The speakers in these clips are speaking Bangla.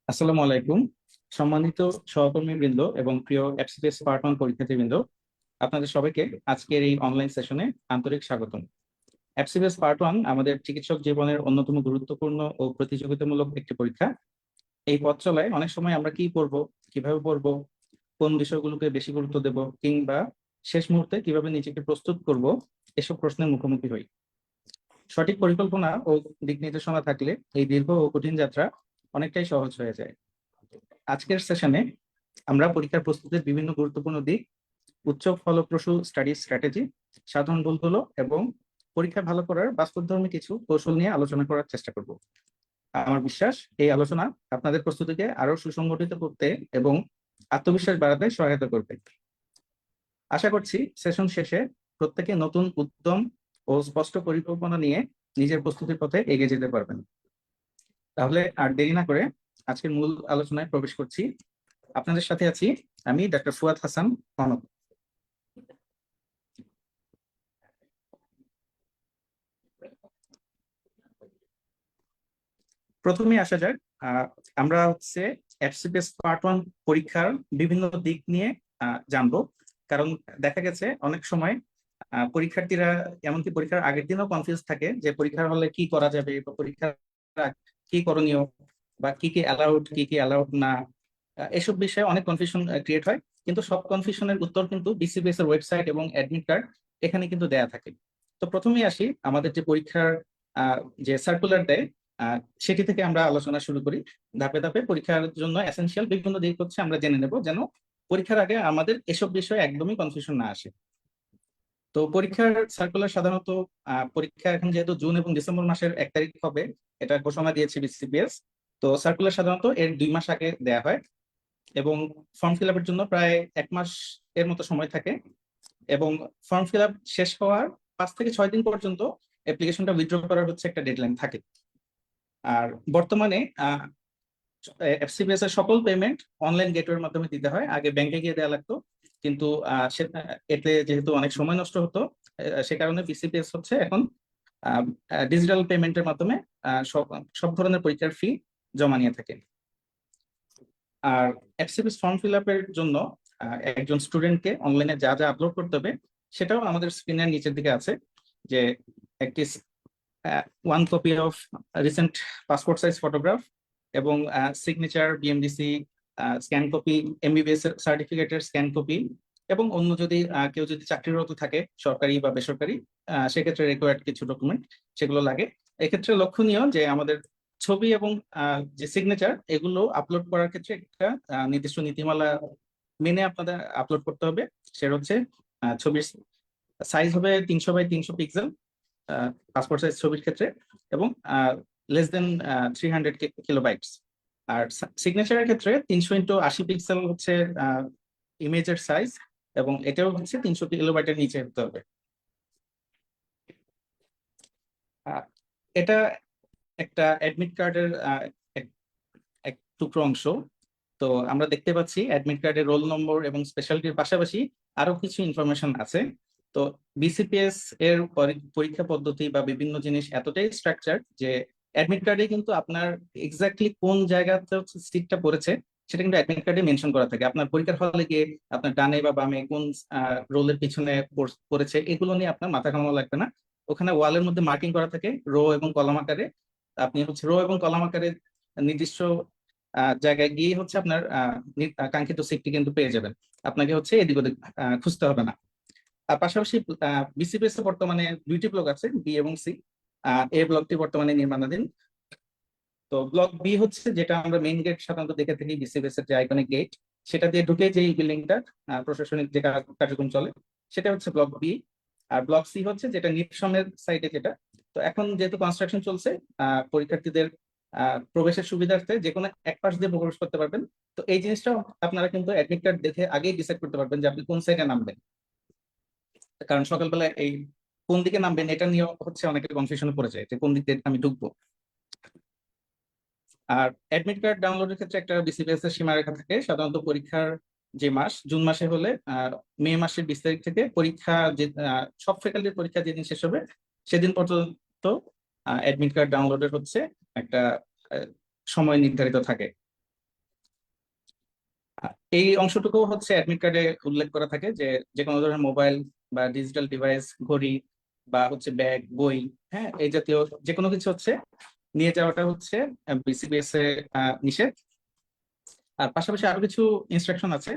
আসসালামু আলাইকুম। সম্মানিত সহকর্মী বৃন্দ এবং প্রিয় এফসিপিএস পার্ট 1 পরীক্ষার্থীবৃন্দ, আপনাদের সবাইকে আজকের এই অনলাইন সেশনে আন্তরিক স্বাগতম। এফসিপিএস পার্ট 1 আমাদের চিকিৎসক জীবনের অন্যতম গুরুত্বপূর্ণ ও প্রতিযোগিতামূলক একটি পরীক্ষা। এই পথ চলায় অনেক সময় আমরা কি পড়বো, কিভাবে পড়বো, কোন বিষয়গুলোকে বেশি গুরুত্ব দেব, কিংবা শেষ মুহূর্তে কিভাবে নিজেকে প্রস্তুত করব, এসব প্রশ্নের মুখোমুখি হই। সঠিক পরিকল্পনা ও দিক নির্দেশনা থাকলে এই দীর্ঘ ও কঠিন যাত্রা অনেকটাই সহজ হয়ে যায়। আজকের সেশনে আমরা পরীক্ষার প্রস্তুতির বিভিন্ন গুরুত্বপূর্ণ দিক, উচ্চ ফলপ্রসূ স্টাডি স্ট্র্যাটেজি, সাধারণ ভুলগুলো এবং পরীক্ষা ভালো করার বাস্তবধর্মী কিছু কৌশল নিয়ে আলোচনা করার চেষ্টা করব। আমার বিশ্বাস এই আলোচনা আপনাদের প্রস্তুতিকে আরো সুসংগঠিত করতে এবং আত্মবিশ্বাস বাড়াতে সহায়তা করবে। আশা করছি সেশন শেষে প্রত্যেকে নতুন উদ্যম ও স্পষ্ট পরিকল্পনা নিয়ে নিজের প্রস্তুতির পথে এগিয়ে যেতে পারবেন। তাহলে আর দেরি না করে আজকের মূল আলোচনায় প্রবেশ করছি। আপনাদের সাথে আছি আমি, ডাক্তার ফুয়াদ হাসান কনক। প্রথমে আসা যাক, আমরা এফসিপিএস পার্ট 1 পরীক্ষার বিভিন্ন দিক নিয়ে জানবো। কারণ দেখা গেছে অনেক সময় পরীক্ষার্থীরা এমনকি পরীক্ষার আগের দিনও কনফিউজ থাকে যে পরীক্ষার হলে কি করা যাবে বা পরীক্ষার কি করণীয় বা কি কি অ্যালাউড, কি কি অ্যালাউড না, এসব বিষয়ে অনেক কনফিউশন ক্রিয়েট হয়। কিন্তু সব কনফিউশনের উত্তর কিন্তু বিসিবিএস এর ওয়েবসাইট এবং অ্যাডমিট কার্ড এখানে কিন্তু দেয়া থাকে। তো প্রথমেই আসি, আমাদের যে পরীক্ষার যে সার্কুলার দেয় সেটি থেকে আমরা আলোচনা শুরু করি। ধাপে ধাপে পরীক্ষার জন্য এসেনশিয়াল বিভিন্ন দিক আমরা জেনে নেব, যেন পরীক্ষার আগে আমাদের এসব বিষয়ে একদমই কনফিউশন না আসে। তো পরীক্ষার সার্কুলার সাধারণত পরীক্ষা এখন যেহেতু জুন এবং ডিসেম্বর মাসের 1 তারিখ হবে, এটা ঘোষণা দিয়েছে বিসিবিএস। তো সার্কুলার সাধারণত এর 2 মাস আগে দেয়া হয় এবং ফর্ম ফিল আপের জন্য প্রায় 1 মাস এর মতো সময় থাকে। এবং ফর্ম ফিল আপ শেষ হওয়ার 5 থেকে 6 দিন পর্যন্ত অ্যাপ্লিকেশনটা উইথড্র করার একটা ডেডলাইন থাকে। আর বর্তমানে এফসিবিএস এর সকল পেমেন্ট অনলাইন গেটওয়ের মাধ্যমে দিতে হয়। আগে ব্যাংকে গিয়ে দেওয়া লাগতো, কিন্তু এতে যেহেতু অনেক সময় নষ্ট হতো, সে কারণে বিসিবিএস এখন ডিজিটাল পেমেন্টের মাধ্যমে সব সব ধরনের পরীক্ষার ফি জমা নিয়ে থাকে। আর এফসিবিএস ফর্ম ফিল আপের জন্য একজন স্টুডেন্টকে অনলাইনে যা যা আপলোড করতে হবে সেটাও আমাদের স্ক্রিনের নিচের দিকে আছে। যে একটি 1 copy of recent passport size photograph এবং signature, BMDC scan copy, MBBS সার্টিফিকেটের স্ক্যান কপি, এবং অন্য যদি কেউ যদি চাকরিরত থাকে সরকারি বা বেসরকারি, সেক্ষেত্রে রিকোয়ার্ড কিছু ডকুমেন্ট সেগুলো লাগে। এক্ষেত্রে লক্ষণীয় যে আমাদের ছবি এবং যে সিগনেচার এগুলো আপলোড করার ক্ষেত্রে একটা নির্দিষ্ট নীতিমালা মেনে আপনাদের আপলোড করতে হবে। সেটা হচ্ছে ছবির সাইজ হবে 300 বাই 300 পিক্সেল পাসপোর্ট সাইজ ছবির ক্ষেত্রে, এবং লেস দেন 300 কিলোবাইটস। আর সিগনেচারের ক্ষেত্রে 300 × 80 পিক্সেল হচ্ছে ইমেজের সাইজ, এবং এটাও হচ্ছে 300 কিলোবাইটের নিচে হতে হবে। এটা একটা অ্যাডমিট কার্ডের এক টুকরো অংশ। তো আমরা দেখতে পাচ্ছি অ্যাডমিট কার্ডের রোল নম্বর এবং স্পেশালিটির পাশাপাশি আরো কিছু ইনফরমেশন আছে। তো বিসিপিএস এর পরীক্ষা পদ্ধতি বা বিভিন্ন জিনিস এতটাই স্ট্রাকচার যে অ্যাডমিট কার্ডে কিন্তু আপনার এক্স্যাক্টলি কোন জায়গাতে সিটটা পড়েছে সেটা কিন্তু অ্যাডমিট কার্ডে মেনশন করা থাকে। আপনার পরীক্ষার হলে গিয়ে আপনার ডানে বা বামে কোন রোলের পিছনে পড়েছে এগুলো নিয়ে আপনার মাথা ঘামানো লাগবে না। ওখানে ওয়ালের মধ্যে মার্কিং করা থাকে রো এবং কলাম আকারে। আপনি রো এবং কলাম আকারে নির্দিষ্ট জায়গায় গিয়ে আপনার কাঙ্ক্ষিত সিটটি কিন্তু পেয়ে যাবেন। আপনাকে এদিক ওদিক খুঁজতে হবে না। আর পাশাপাশি বিসিবিএস বর্তমানে 2টি ব্লক আছে, বি এবং সি। এ ব্লকটি বর্তমানে নির্মাণাধীন। তো ব্লক বি যেটা আমরা মেইন গেট সাধারণত দেখে থাকি, বিসিবিএস এর যে আইকনিক গেট, সেটা দিয়ে ঢুকে যে বিল্ডিংটা প্রশাসনিক যে কার্যক্রম চলে সেটা ব্লক বি। আর ব্লক সি যেটা নিপসমের সাইডে যেটা। তো এখন যেহেতু কনস্ট্রাকশন চলছে, পরীক্ষার্থীদের প্রবেশের সুবিধার্থে যে কোনো এক পাশ দিয়ে প্রবেশ করতে পারবেন। তো এই জিনিসটা আপনারা কিন্তু অ্যাডমিট কার্ড দেখে আগেই ডিসাইড করতে পারবেন যে আপনি কোন সাইডে নামবেন। কারণ সকালবেলা এই কোন দিকে নামবেন এটা নিয়ে অনেকে কনফিউশনে পড়ে যায় যে কোন দিক দিয়ে আমি ঢুকবো। আর অ্যাডমিট কার্ড ডাউনলোডের ক্ষেত্রে একটা বিসিবিএস এর সীমারেখা থাকে। সাধারণত পরীক্ষার যে মাস, জুন মাসে হলে মে মাসের 20 তারিখ থেকে পরীক্ষা যে সব ফ্যাকাল্টির পরীক্ষা যেদিন শেষ হবে সেদিন পর্যন্ত অ্যাডমিট কার্ড ডাউনলোডের একটা সময় নির্ধারিত থাকে। এই অংশটুকু হচ্ছে অ্যাডমিট কার্ডে উল্লেখ করা থাকে যে যে কোনো ধরনের মোবাইল বা ডিজিটাল ডিভাইস, ঘড়ি বা হচ্ছে ব্যাগ, বই, হ্যাঁ, এই জাতীয় যে কোনো কিছু হচ্ছে নিয়ে যাওয়াটা হচ্ছে বিসিবিএস এ নিষেধ। আর পাশাপাশি আরো কিছু ইনস্ট্রাকশন আছে,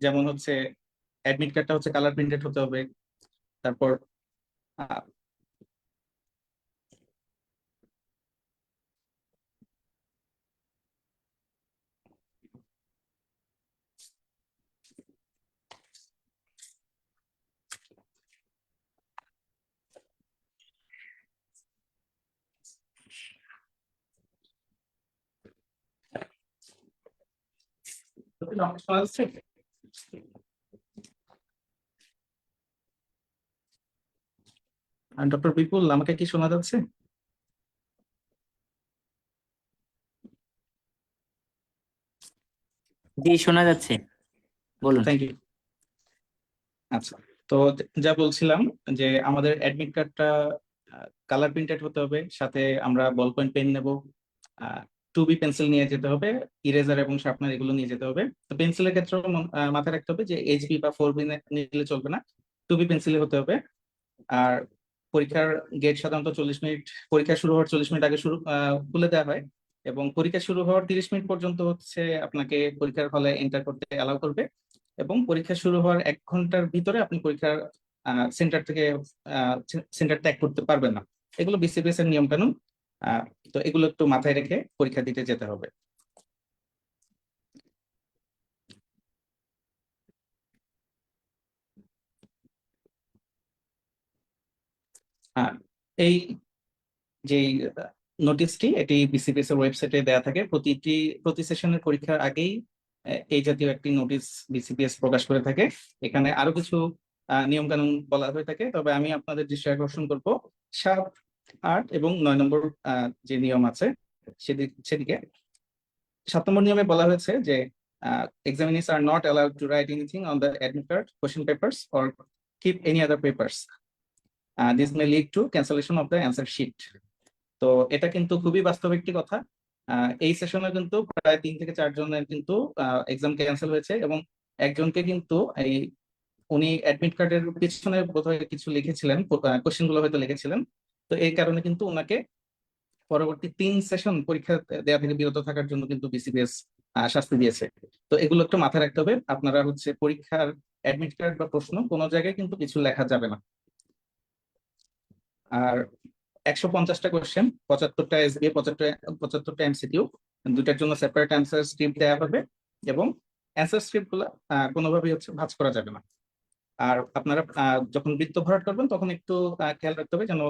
যেমন হচ্ছে অ্যাডমিট কার্ডটা হচ্ছে কালার প্রিন্টেড হতে হবে। তারপর আহ, শোনা যাচ্ছে? ডক্টর বিপুল, আমাকে কি শোনা যাচ্ছে? জি, শোনা যাচ্ছে, বলুন। Thank you. আচ্ছা, তো যা বলছিলাম যে আমাদের অ্যাডমিট কার্ডটা কালার প্রিন্টেড হতে হবে, সাথে আমরা বল পয়েন্ট পেন নেব, 2B পেন্সিল নিয়ে যেতে হবে, ইরেজার এবং শার্পনার এগুলো নিয়ে যেতে হবে। তো পেন্সিলের ক্ষেত্রে মাথায় রাখতে হবে যে HB বা 4B নিলে চলবে না, 2B পেন্সিলে হতে হবে। আর পরীক্ষার গেট সাধারণত 40 মিনিট, পরীক্ষা শুরু হওয়ার 40 মিনিট আগে খুলে দেওয়া হয়, এবং পরীক্ষা শুরু হওয়ার 30 মিনিট পর্যন্ত হচ্ছে আপনাকে পরীক্ষার হলে এন্টার করতে অ্যালাউ করবে। এবং পরীক্ষা শুরু হওয়ার 1 ঘন্টার ভিতরে আপনি পরীক্ষার সেন্টার থেকে সেন্টার ত্যাগ করতে পারবেন না। এগুলো বিসিবিএস এর নিয়ম কানুন। আহ, তো এগুলো একটু মাথায় রেখে পরীক্ষা দিতে যেতে হবে। আহ, এই যে নোটিশটি, এটি বিসিবিএস এর ওয়েবসাইটে দেওয়া থাকে। প্রতি সেশনের পরীক্ষার আগেই এই জাতীয় একটি নোটিশ বিসিবিএস প্রকাশ করে থাকে। এখানে আরো কিছু নিয়ম কানুন বলা হয়ে থাকে, তবে আমি আপনাদের দৃষ্টি আকর্ষণ করব 7, 8 এবং 9 নম্বর যে নিয়ম আছে সেদিকে। 7 নম্বর নিয়মে বলা হয়েছে যে examinees are not allowed to write anything on the admit card, question papers or keep any other papers. This may lead to cancellation of the answer sheet. তো এটা কিন্তু খুবই বাস্তব একটি কথা। এই সেশনে কিন্তু প্রায় 3 থেকে 4 জনের কিন্তু এক্সাম ক্যান্সেল হয়েছে, এবং একজনকে কিন্তু এই উনি অ্যাডমিট কার্ডের পিছনে বোধহয় কিছু লিখেছিলেন, কোশ্চেন গুলো হয়তো লিখেছিলেন। তো এই কারণে কিন্তু ওনাকে পরবর্তী 3 সেশন পরীক্ষা দেওয়া থেকে বিরত থাকার জন্য কিন্তু বিসিবিএস শাস্তি দিয়েছে। তো এগুলো একটু মাথায় রাখতে হবে। আপনারা হচ্ছে পরীক্ষার অ্যাডমিট কার্ড বা প্রশ্ন কোনো জায়গায় কিন্তু কিছু লেখা যাবে না। আর 150টা কোশ্চেন, 75টা এসবিএ, 75টা এমসিকিউ, দুটার জন্য সেপারেট অ্যান্সার স্ক্রিপ্ট দেওয়া হবে, এবং অ্যান্সার স্ক্রিপ্ট গুলো কোনোভাবেই হচ্ছে ভাঁজ করা যাবে না। আর আপনারা যখন বৃত্ত ভরাট করবেন তখন একটু খেয়াল রাখতে হবে যেন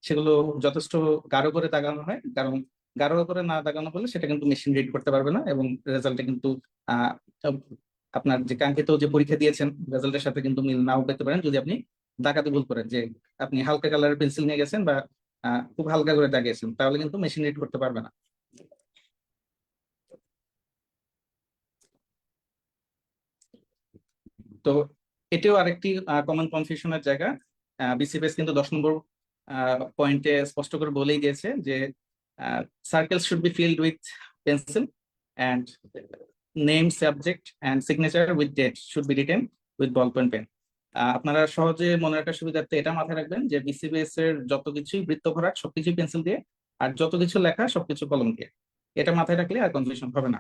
সেগুলো যথেষ্ট গাঢ় করে দাগানো হয়, কারণ গাঢ় করে না দাগানো হলে সেটা কিন্তু মেশিন রিড করতে পারবে না, এবং রেজাল্টে কিন্তু আহ আপনার যে কাঙ্ক্ষিত যে পরীক্ষা দিয়েছেন রেজাল্টের সাথে কিন্তু মিল নাও পেতে পারেন, যদি আপনি দাগাতে ভুল করেন, যে আপনি হালকা কালারের পেন্সিল নিয়ে গেছেন বা খুব হালকা করে দাগিয়েছেন, তাহলে কিন্তু মেশিন রিড করতে পারবে না। তো এটাও আরেকটি কমন কনফিউশনের জায়গা। বিসিবিএস কিন্তু 10 নম্বর পয়েন্টে স্পষ্ট করে বলেই দিয়েছে যে circle should be filled with pencil, and name, subject and signature with date should be written with ball point pen. আপনারা সহজে মনে রাখার সুবিধার্থে এটা মাথায় রাখবেন যে বিসিবিএস এর যত কিছুই বৃত্ত ভরাট সবকিছুই পেন্সিল দিয়ে, আর যত কিছু লেখা সবকিছু কলম দিয়ে। এটা মাথায় রাখলে আর কনফিউশন হবে না।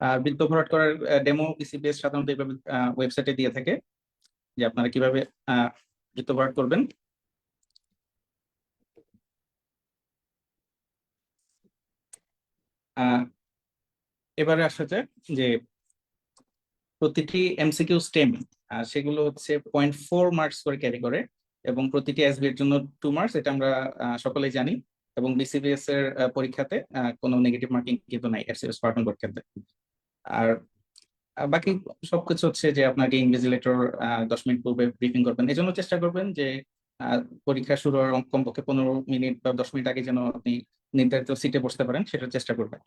আর বৃত্ত ভরাট করার ডেমো বিসিবিএস সাধারণত এইভাবে ওয়েবসাইটে দিয়ে থাকে, যে আপনারা কিভাবে বৃত্ত ভরাট করবেন। আহ, এবারে আসা যাক যে প্রতিটি এমসিকিউ স্টেম সেগুলো হচ্ছে 0.4 মার্কস করে ক্যারি করে, এবং প্রতিটি এসবি এর জন্য 2 মার্কস, এটা আমরা সকলেই জানি। এবং বিসিবিএস এর পরীক্ষাতে কোনো নেগেটিভ মার্কিং কিন্তু নাই এফসিএস পার্টন পরীক্ষাতে। আর বাকি সবকিছু হচ্ছে যে আপনাকে ইনভিজিলেটর 10 মিনিট পূর্বে ব্রিফিং করবেন, এই জন্য চেষ্টা করবেন যে পরীক্ষা শুরু হওয়ার কমপক্ষে 15 মিনিট বা 10 মিনিট আগে যেন আপনি নির্ধারিত সিটে বসতে পারেন, সেটার চেষ্টা করবেন।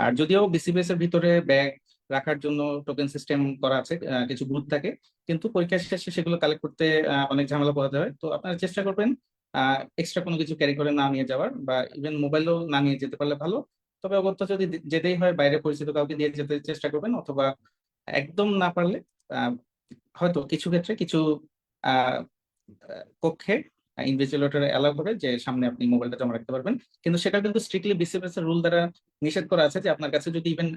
আর যদিও বিসিবিএস এর ভিতরে ব্যাগ রাখার জন্য টোকেন সিস্টেম করা আছে, কিছু গ্রুপ থাকে, কিন্তু পরীক্ষা শেষে সেগুলো কালেক্ট করতে অনেক ঝামেলা পোহাতে হয়। তো আপনারা চেষ্টা করবেন এক্সট্রা কোনো কিছু ক্যারি করে না নিয়ে যাওয়ার, বা ইভেন মোবাইলও না নিয়ে যেতে পারলে ভালো। তবে অগত্যা যদি যেতেই হয় বাইরে পরিচিত কাউকে দিয়ে যেতে চেষ্টা করবেন, অথবা একদম না পারলে আহ, হয়তো কিছু ক্ষেত্রে কিছু আহ কক্ষে ইনভিজিলেটর অ্যালাউ করে যে সামনে আপনি মোবাইলটা জমা রাখতে পারবেন। কিন্তু সেটা কিন্তু স্ট্রিক্টলি বিসিএস এর রুল দ্বারা নিষেধ করা আছে যে আপনার কাছে যদি ইভেন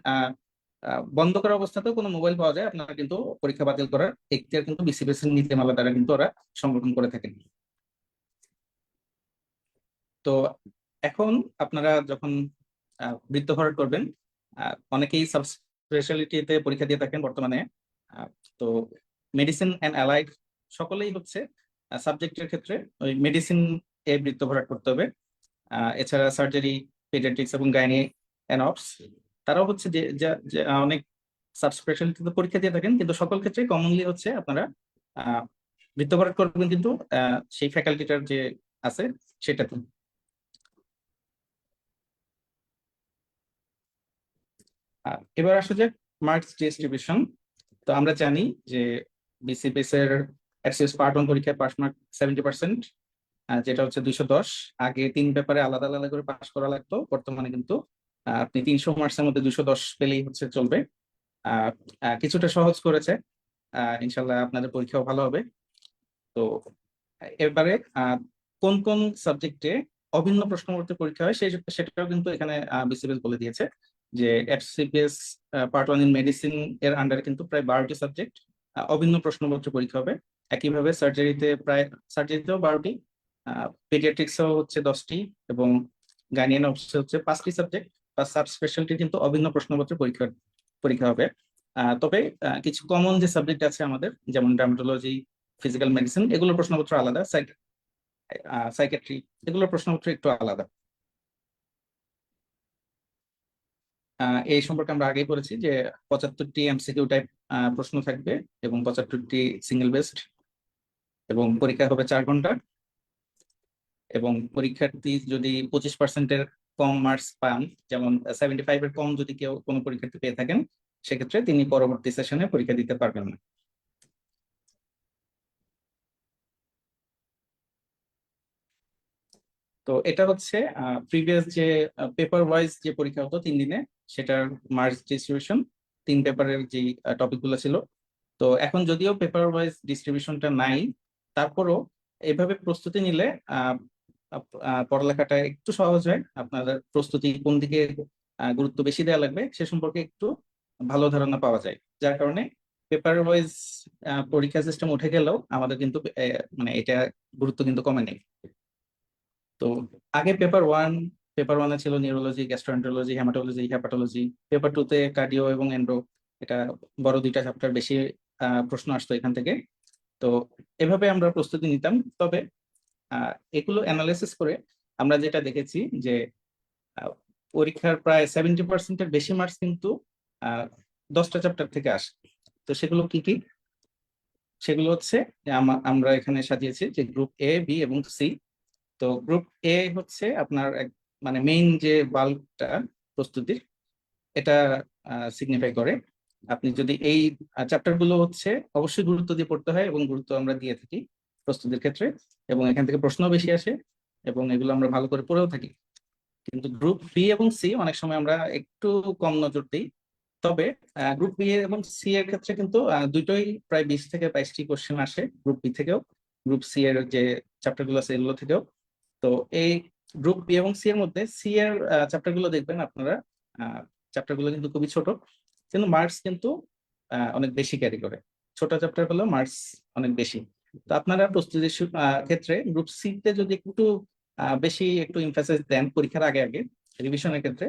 বন্ধ করা অবস্থাতেও কোনো মোবাইল পাওয়া যায়, আপনারা কিন্তু পরীক্ষা বাতিল করার এখতিয়ার কিন্তু বিসিএস এর নীতিমালা দ্বারা কিন্তু ওরা সংরক্ষণ করে থাকেন। তো এখন আপনারা যখন বৃত্ত ভরাট করবেন, অনেকেই সাব স্পেশালিটিতে পরীক্ষা দিয়ে থাকেন বর্তমানে। আহ, তো মেডিসিন অ্যান্ড অ্যালাইড সকলেই হচ্ছে সাবজেক্টের ক্ষেত্রে ওই মেডিসিন এ বৃত্ত ভরাট করতে হবে। এছাড়া সার্জারি, পেডিয়াট্রিক্স এবং গাইনি অ্যান্ড অপস তারাও হচ্ছে যে অনেক সাব স্পেশালিটিতে পরীক্ষা দিয়ে থাকেন, কিন্তু সকল ক্ষেত্রে কমনলি হচ্ছে আপনারা আহ, বৃত্ত ভরাট করবেন কিন্তু সেই ফ্যাকাল্টিটার যে আছে সেটাতে। এবার আসা যাক মার্কস ডিস্ট্রিবিউশন। তো আমরা জানি যে বিসিবিএস এর এফসিএস পার্ট 1 পরীক্ষায় পাস মার্ক 70%, যেটা হচ্ছে 210। আগে 3 পেপারে আলাদা আলাদা করে পাস করা লাগতো, বর্তমানে কিন্তু আপনি 300 মার্কসের মধ্যে 210 পেলেই হচ্ছে চলবে। আহ, কিছুটা সহজ করেছে, ইনশাল্লাহ আপনাদের পরীক্ষাও ভালো হবে। তো এবারে কোন কোন সাবজেক্টে অভিন্ন প্রশ্নপত্র পরীক্ষা হয় সেটাও কিন্তু এখানে বিসিবিএস বলে দিয়েছে যে এফসিপিএস পার্ট 1 ইন মেডিসিন এর আন্ডারে কিন্তু প্রায় 12টি সাবজেক্ট অভিন্ন প্রশ্নপত্র পরীক্ষা হবে। একইভাবে সার্জারিতেও 12টি, পেডিয়াট্রিক্সও হচ্ছে 10টি, এবং গাইনিয়ান হচ্ছে 5টি সাবজেক্ট বা সাব স্পেশালিটি কিন্তু অভিন্ন প্রশ্নপত্র পরীক্ষা পরীক্ষা হবে। তবে কিছু কমন যে সাবজেক্ট আছে আমাদের, যেমন ডার্মাটোলজি, ফিজিক্যাল মেডিসিন, এগুলোর প্রশ্নপত্র আলাদা। সাইকেট্রি, এগুলোর প্রশ্নপত্র একটু আলাদা। এই সম্পর্কে আমরা আগেই বলেছি যে 75টি এমসিকিউ টাইপ প্রশ্ন থাকবে এবং 75টি সিঙ্গেল বেসড, এবং পরীক্ষা হবে 4 ঘন্টা। এবং পরীক্ষার্থী যদি 25%-এর কম মার্কস পান, যেমন 75-এর কম যদি কেউ কোনো পরীক্ষার্থী পেয়ে থাকেন, সেক্ষেত্রে তিনি পরবর্তী সেশনে পরীক্ষা দিতে পারবেন না। তো এটা হচ্ছে প্রিভিয়াস যে পেপার ওয়াইজ যে পরীক্ষা হতো 3 দিনে, সেটার মার্কস ডিস্ট্রিবিউশন 3 পেপারের যে টপিক গুলো ছিল। তো এখন যদিও পেপার ওয়াইজ ডিস্ট্রিবিউশনটা নাই, তারপরও এভাবে প্রস্তুতি নিলে পড়ালেখাটা একটু সহজ হয়। আপনাদের প্রস্তুতি কোন দিকে গুরুত্ব বেশি দেওয়া লাগবে সে সম্পর্কে একটু ভালো ধারণা পাওয়া যায়, যার কারণে পেপার ওয়াইজ পরীক্ষা সিস্টেম উঠে গেলেও আমাদের কিন্তু মানে এটা গুরুত্ব কিন্তু কমে নেই। তো আগে পেপার ওয়ানে ছিল neurology, gastroenterology, haematology, hepatology. Paper 2-তে কার্ডিও এবং এন্ড্রো, এটা বড় 2টা চ্যাপ্টার, বেশি প্রশ্ন আসতো এখান থেকে। তো এভাবে আমরা প্রস্তুতি নিতাম। তবে এগুলো অ্যানালাইসিস করে আমরা যেটা দেখেছি যে আহ, পরীক্ষার প্রায় 70%-এর বেশি মার্কস কিন্তু 10টা চ্যাপ্টার থেকে আসে। তো সেগুলো কি কি? সেগুলো হচ্ছে যে আমরা এখানে সাজিয়েছি যে গ্রুপ এ, বি এবং সি। তো গ্রুপ এ হচ্ছে আপনার মানে মেইন যে বাল্কটা প্রস্তুতির, এটা সিগনিফাই করে। আপনি যদি এই চ্যাপ্টার গুলো হচ্ছে অবশ্যই গুরুত্ব দিয়ে পড়তে হয়, এবং গুরুত্ব আমরা দিয়ে থাকি প্রস্তুতির ক্ষেত্রে, এবং এখান থেকে প্রশ্ন বেশি আসে, এবং এগুলো আমরা ভালো করে পড়েও থাকি। কিন্তু গ্রুপ বি এবং সি অনেক সময় আমরা একটু কম নজর দিই। তবে গ্রুপ বি এবং সি এর ক্ষেত্রে কিন্তু দুটোই প্রায় 20 থেকে 22টি কোশ্চেন আসে, গ্রুপ বি থেকেও, গ্রুপ সি এর যে চ্যাপ্টার গুলো আছে এগুলো থেকেও। তো এই গ্রুপ বি এবং সি এর মধ্যে সি এর চ্যাপ্টার গুলো দেখবেন আপনারা, চ্যাপ্টার গুলো কিন্তু খুবই ছোট, কিন্তু মার্কস কিন্তু অনেক বেশি ক্যারি করে। ছোট চ্যাপ্টার হলেও মার্কস অনেক বেশি। তো আপনারা প্রস্তুতির ক্ষেত্রে গ্রুপ সি তে যদি একটু বেশি একটু ইমফাসিস দেন পরীক্ষার আগে আগে রিভিশনের ক্ষেত্রে,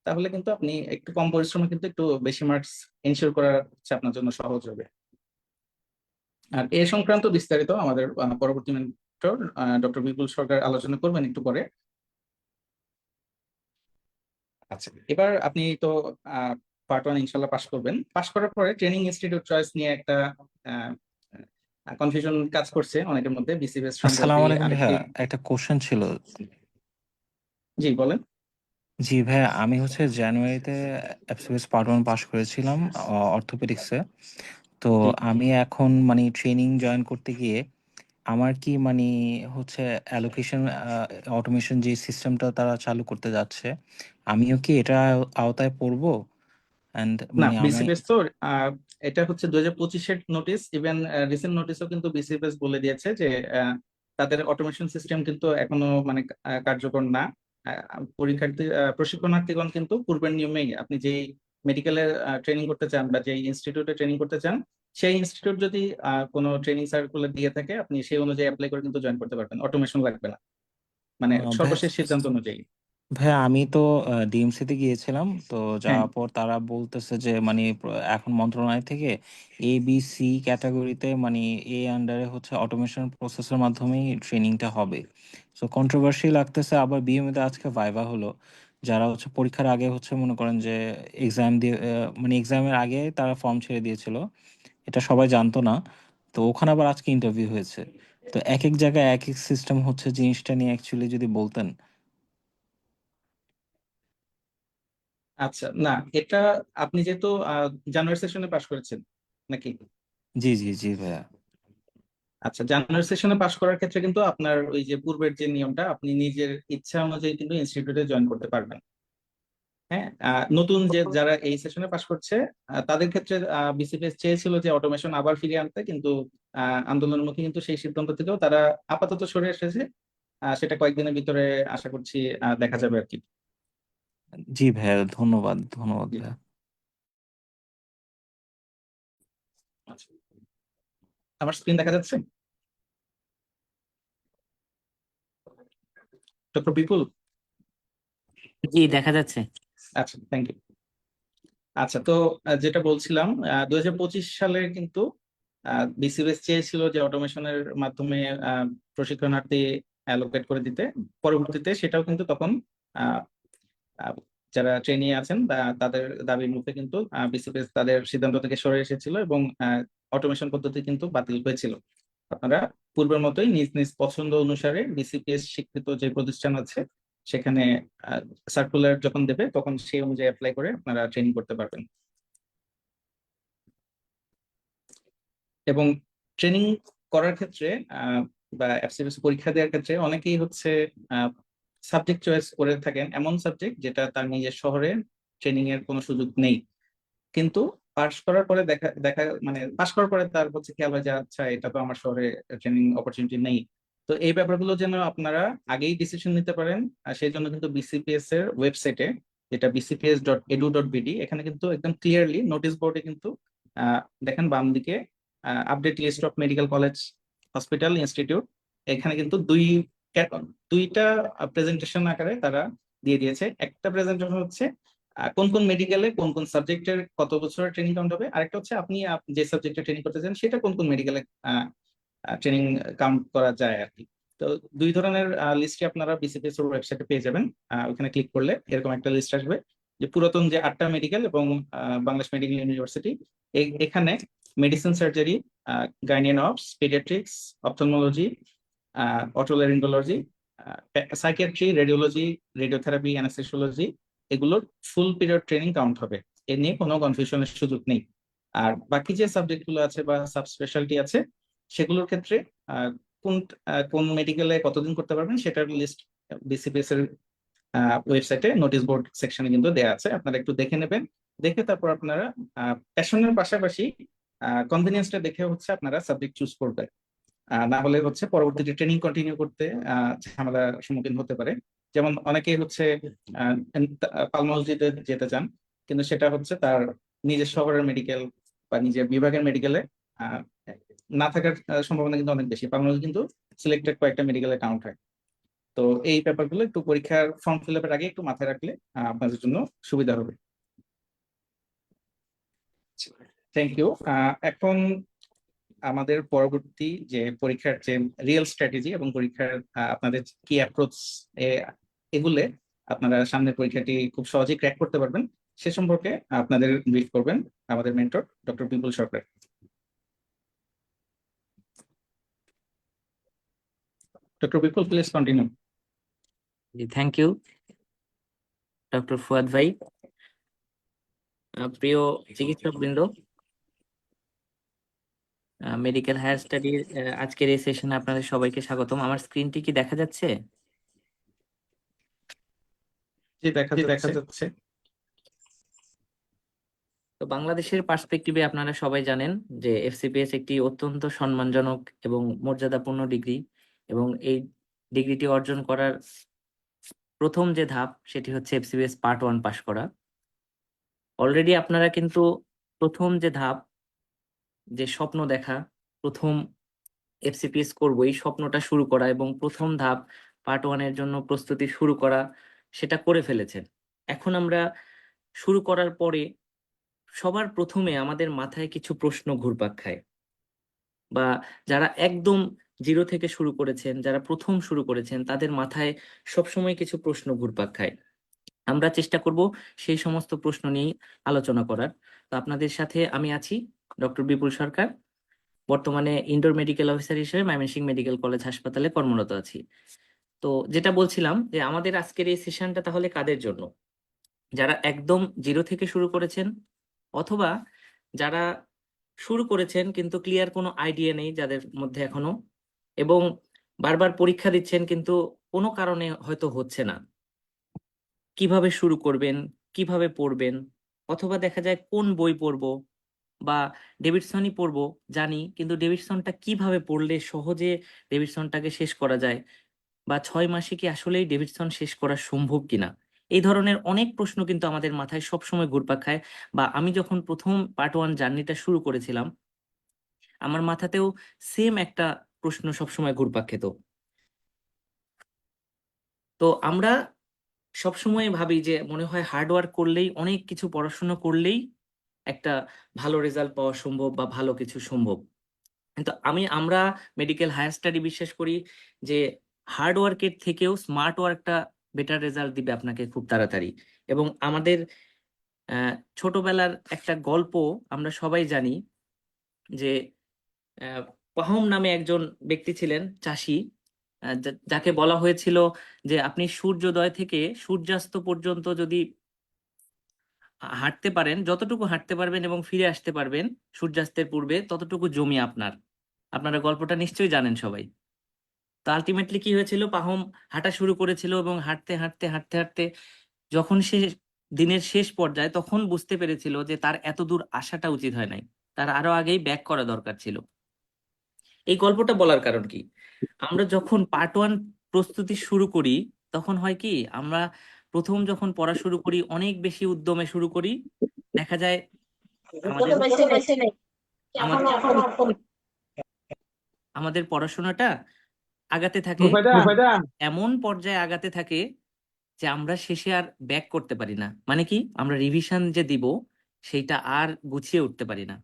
তাহলে কিন্তু আপনি একটু কম পরিশ্রমে কিন্তু একটু বেশি মার্কস এনশিওর করা হচ্ছে আপনার জন্য সহজ হবে। আর এ সংক্রান্ত বিস্তারিত আমাদের পরবর্তী মেন্টর ডক্টর বিপুল সরকার আলোচনা করবেন একটু পরে। আচ্ছা, এবার আপনি তো পার্ট 1 ইনশাল্লাহ পাশ করবেন। পাশ করার পরে ট্রেনিং ইনস্টিটিউট চয়েস নিয়ে একটা কনফিউশন কাজ করছে অনেকের মধ্যে বিসিএস আসসালামু সম্প্রতি আলাইকুম ভাইয়া, আরেকটি। একটা কোশ্চেন ছিল। জি বলেন। জি ভাইয়া, আমি হচ্ছে জানুয়ারিতে এফসিএস পার্ট 1 পাস করেছিলাম অর্থোপেডিক্সে। তো জি। আমি এখন মানে ট্রেনিং জয়েন করতে গিয়ে আমার কি মানে হচ্ছে অ্যালোকেশন অটোমেশন যে সিস্টেমটা তারা চালু করতে যাচ্ছে, আমিও কি এটা আওতায় পড়বো? অ্যান্ড না, মানে আমি বিসিপিএস তো আহ, এটা হচ্ছে 2025-এর নোটিশ। ইভেন রিসেন্ট নোটিশও কিন্তু বিসিপিএস বলে দিয়েছে যে তাদের অটোমেশন সিস্টেম কিন্তু এখনো মানে কার্যকর না। পরীক্ষার্থী প্রশিক্ষণার্থীগণ কিন্তু পূর্বের নিয়মেই, আপনি যেই মেডিকেলের ট্রেনিং করতে চান বা যেই ইনস্টিটিউটে ট্রেনিং করতে চান, সেই ইনস্টিটিউট যদি কোনো ট্রেনিং সার্কুলার দিয়ে থাকে, আপনি সেই অনুযায়ী অ্যাপ্লাই করে কিন্তু জয়েন করতে পারবেন, অটোমেশন লাগবে না, মানে ভাই, সর্বশেষ সিদ্ধান্ত অনুযায়ী। ভাইয়া আমি তো ডিএমসি তে গিয়েছিলাম, তো হ্যাঁ। যাওয়ার পর তারা বলতেছে যে মানে এখন মন্ত্রণালয় থেকে ABC ক্যাটাগরিতে মানে এ আন্ডারে হচ্ছে অটোমেশন প্রসেসের মাধ্যমেই ট্রেনিংটা হবে। সো কন্ট্রোভার্সি লাগতেছে। আবার বিএমএ তে আজকে ভাইভা হলো, যারা হচ্ছে পরীক্ষার আগে হচ্ছে মনে করেন যে এক্সাম দিয়ে মানে এক্সামের আগে তারা ফর্ম ছেড়ে দিয়েছিল, এটা সবাই জানতো না। তো ওখানে আবার আজকে ইন্টারভিউ হয়েছে। তো এক এক জায়গায় এক এক সিস্টেম হচ্ছে, জিনিসটা নিয়ে অ্যাকচুয়ালি যদি বলতেন। আচ্ছা, না, এটা আপনি যেহেতু জানুয়ারি সেশনে পাশ করেছেন নাকি? জি জি জি ভাইয়া। আচ্ছা, জানুয়ারি সেশনে পাশ করার ক্ষেত্রে কিন্তু আপনার ওই যে পূর্বের যে নিয়মটা, আপনি নিজের ইচ্ছা অনুযায়ী কিন্তু ইনস্টিটিউটে জয়েন করতে পারবেন। হ্যাঁ, নতুন যে যারা এই সেশনে পাশ করছে তাদের ক্ষেত্রে বিসিপিএস চেয়েছিল যে অটোমেশন আবার ফিরিয়ে আনতে, কিন্তু আন্দোলনমুখী কিন্তু সেই সিদ্ধান্ত থেকেও তারা আপাতত সরে এসেছে। সেটা কয়েকদিনের ভিতরে আশা করছি দেখা যাবে আর কি। জি ভাইয়া, ধন্যবাদ ধন্যবাদ জি। ভাইয়া। আচ্ছা, আমার স্ক্রিন দেখা যাচ্ছে? ডক্টর বিপুল? জি, দেখা যাচ্ছে। আচ্ছা, থ্যাংক ইউ। আচ্ছা, তো যেটা বলছিলাম, 2025 সালে কিন্তু বিসিবিএস চেয়েছিল যে অটোমেশনের মাধ্যমে প্রশিক্ষণার্থী অ্যালোকেট করে দিতে। পরবর্তীতে সেটাও কিন্তু তখন আহ, আহ, যারা ট্রেনি আছেন তাদের দাবির মুখে কিন্তু বিসিবিএস তাদের সিদ্ধান্ত থেকে সরে এসেছিল এবং অটোমেশন পদ্ধতি কিন্তু বাতিল হয়েছিল। আপনারা পূর্বের মতোই নিজ নিজ পছন্দ অনুসারে বিসিপিএস স্বীকৃত যে প্রতিষ্ঠান আছে সেখানে সার্কুলার যখন দেবে তখন সেই অনুযায়ী অ্যাপ্লাই করে আপনারা ট্রেনিং করতে পারবেন। এবং ট্রেনিং করার ক্ষেত্রে বা এফসিপিএস পরীক্ষা দেওয়ার ক্ষেত্রে অনেকেই হচ্ছে সাবজেক্ট চয়েস করে থাকেন, এমন সাবজেক্ট যেটা তার নিজের শহরে ট্রেনিং এর কোনো সুযোগ নেই। কিন্তু পাশ করার পরে দেখা দেখা মানে পাশ করার পরে তার হচ্ছে খেয়াল হয় যে আচ্ছা, এটা তো আমার শহরে ট্রেনিং অপরচুনিটি নেই। তো এই ব্যাপারগুলো যেন আপনারা আগেই ডিসিশন নিতে পারেন, আর সেই জন্য কিন্তু বিসিপিএস এর ওয়েবসাইটে, যেটা bcps.edu.bd, এখানে কিন্তু একদম ক্লিয়ারলি নোটিশ বোর্ডে কিন্তু দেখেন বাম দিকে update list of medical college, hospital, institute, এখানে কিন্তু দুইটা প্রেজেন্টেশন আকারে তারা দিয়ে দিয়েছে। একটা প্রেজেন্টেশন হচ্ছে কোন কোন মেডিকেলে কোন কোন সাবজেক্টের কত বছরের ট্রেনিং কাউন্ট হবে, আরেকটা হচ্ছে আপনি যে সাবজেক্টে ট্রেনিং করতে চান সেটা কোন কোন মেডিকেলে ট্রেনিং কাউন্ট করা যায় আর কি। তো দুই ধরনের লিস্টে আপনারা বিসিপিএস এর ওয়েবসাইটে পেয়ে যাবেন। ওখানে ক্লিক করলে এরকম একটা লিস্ট আসবে, যে পুরাতন যে 8টা মেডিকেল এবং বাংলাদেশ মেডিকেল ইউনিভার্সিটি, এখানে medicine surgery, gynae obs, paediatrics, ophthalmology, otolaryngology, psychiatry, radiology, radiotherapy, anaesthesiology, এগুলোর ফুল পিরিয়ড ট্রেনিং কাউন্ট হবে। এ নিয়ে কোনো কনফিউশনের সুযোগ নেই। আর বাকি যে সাবজেক্ট গুলো আছে বা সাব স্পেশালিটি আছে, সেগুলোর ক্ষেত্রে আহ, কোন কোন মেডিকেলে কতদিন করতে পারবেন সেটার লিস্ট বিসিপিএস এর ওয়েবসাইটে নোটিশ বোর্ড সেকশনে কিন্তু দেওয়া আছে, আপনারা একটু দেখে নেবেন। দেখে তারপর আপনারা প্যাশনের পাশাপাশি কনভিনিয়েন্সটা দেখে হচ্ছে আপনারা সাবজেক্ট চুজ করবেন। না হলে হচ্ছে পরবর্তীতে ট্রেনিং কন্টিনিউ করতে ঝামেলার সম্মুখীন হতে পারে। যেমন অনেকেই হচ্ছে পালমোলজিতে যেতে চান, কিন্তু সেটা হচ্ছে তার নিজের শহরের মেডিকেল বা নিজের বিভাগের মেডিকেলে না থাকার সম্ভাবনা কিন্তু অনেক বেশি। পালমোলজি কিন্তু সিলেক্টেড কয়েকটা মেডিকেলে কাউন্ট হয়। তো এই ব্যাপারগুলো একটু পরীক্ষার ফর্ম ফিল আপের আগে একটু মাথায় রাখলে আপনাদের জন্য সুবিধা হবে। Thank you. এখন আমাদের পরবর্তী যে পরীক্ষার যে রিয়েল স্ট্র্যাটেজি এবং পরীক্ষার আপনাদের কি অ্যাপ্রোচ এগুলে আপনারা সামনের পরীক্ষাটি খুব সহজেই ক্র্যাক করতে পারবেন সে সম্পর্কে আপনাদের ব্রিফ করবেন আমাদের mentor doctor Bipul Sarkar. Doctor Bipul, please continue. জি, থ্যাংক ইউ ডক্টর ফুয়াদ ভাই। প্রিয় চিকিৎসক বৃন্দ, মেডিকেল হায়ার স্টাডির আজকের এই সেশনে আপনাদের সবাইকে স্বাগতম। আমার স্ক্রিনটি কি দেখা যাচ্ছে? যে দেখা যাচ্ছে। তো বাংলাদেশের পার্সপেক্টিভে আপনারা সবাই জানেন যে এফসিপিএস একটি অত্যন্ত সম্মানজনক এবং মর্যাদাপূর্ণ ডিগ্রি, এবং এই ডিগ্রিটি অর্জন করার প্রথম যে ধাপ সেটি হচ্ছে এফসিপিএস পার্ট 1 পাশ করা। অলরেডি আপনারা কিন্তু প্রথম যে ধাপ, যে স্বপ্ন দেখা, প্রথম এফসিপিএস করবো এই স্বপ্নটা শুরু করা এবং প্রথম ধাপ পার্ট 1 এর জন্য প্রস্তুতি শুরু করা, সেটা করে ফেলেছেন। এখন আমরা শুরু করার পরে সবার প্রথমে আমাদের মাথায় কিছু প্রশ্ন ঘুরপাক খায়, বা যারা একদম জিরো থেকে শুরু করেছেন, যারা প্রথম শুরু করেছেন, তাদের মাথায় সবসময় কিছু প্রশ্ন ঘুরপাক খায়। আমরা চেষ্টা করব সেই সমস্ত প্রশ্ন নিয়ে আলোচনা করার। তো আপনাদের সাথে আমি আছি, ডক্টর বিপুল সরকার। বর্তমানে ইনডোর মেডিকেল অফিসার হিসেবে ময়মনসিংহ মেডিকেল কলেজ হাসপাতালে কর্মরত আছি। তো যেটা বলছিলাম যে আমাদের আজকের এই সেশনটা তাহলে কাদের জন্য? যারা একদম জিরো থেকে শুরু করেছেন, অথবা যারা শুরু করেছেন কিন্তু ক্লিয়ার কোনো আইডিয়া নেই যাদের মধ্যে এখনো, এবং বারবার পরীক্ষা দিচ্ছেন কিন্তু কোনো কারণে হয়তো হচ্ছে না, কিভাবে শুরু করবেন, কিভাবে পড়বেন, অথবা দেখা যায় কোন বই পড়বো, বা ডেভিডসনই পড়বো জানি কিন্তু ডেভিডসনটা কিভাবে পড়লে সহজে ডেভিডসনটাকে শেষ করা যায়, বা 6 মাসে কি আসলেই ডেভিডসন শেষ করা সম্ভব কিনা। এই ধরনের অনেক প্রশ্ন কিন্তু আমাদের মাথায় সবসময় ঘুরপাক খায়। বা আমি যখন প্রথম পার্ট 1 জার্নিটা শুরু করেছিলাম, আমার মাথাতেও সেম একটা প্রশ্ন সবসময় ঘুরপাক খেত। তো আমরা সবসময় ভাবি যে মনে হয় হার্ডওয়ার্ক করলেই, অনেক কিছু পড়াশোনা করলেই একটা ভালো রেজাল্ট পাওয়া সম্ভব বা ভালো কিছু সম্ভব। কিন্তু আমরা মেডিকেল হায়ার স্টাডি বিশ্বাস করি যে হার্ড ওয়ার্কের থেকেও স্মার্ট ওয়ার্কটা বেটার রেজাল্ট দিবে আপনাকে খুব তাড়াতাড়ি। এবং আমাদের ছোটবেলার একটা গল্প আমরা সবাই জানি যে পাহম নামে একজন ব্যক্তি ছিলেন, চাষি, যাকে বলা হয়েছিল যে আপনি সূর্যোদয় থেকে সূর্যাস্ত পর্যন্ত যদি হাঁটতে পারেন, যতটুকু হাঁটতে পারবেন এবং ফিরে আসতে পারবেন সূর্যাস্তের পূর্বে, ততটুকু জমি আপনার। আপনারা গল্পটা নিশ্চয়ই জানেন সবাই। তো আলটিমেটলি কি হয়েছিল, পাহম হাঁটা শুরু করেছিল এবং হাঁটতে হাঁটতে হাঁটতে হাঁটতে যখন সে দিনের শেষ পর্যায়ে, তখন বুঝতে পেরেছিল যে তার এত দূর আসাটা উচিত হয় নাই, তার আরো আগেই ব্যাক করা দরকার ছিল। এই গল্পটা বলার কারণ কি, আমরা যখন পার্ট 1 প্রস্তুতি শুরু করি, তখন হয় কি, আমরা প্রথম যখন পড়া শুরু করি অনেক বেশি উদ্যমে শুরু করি, দেখা যায় আমাদের আমাদের আমাদের পড়াশোনাটা আগাতে থাকে, এমন পর্যায়ে আগাতে থাকে যে আমরা শেষে আর ব্যাক করতে পারি না। মানে কি, আমরা রিভিশন যে দিব সেইটা আর গুছিয়ে উঠতে পারি না,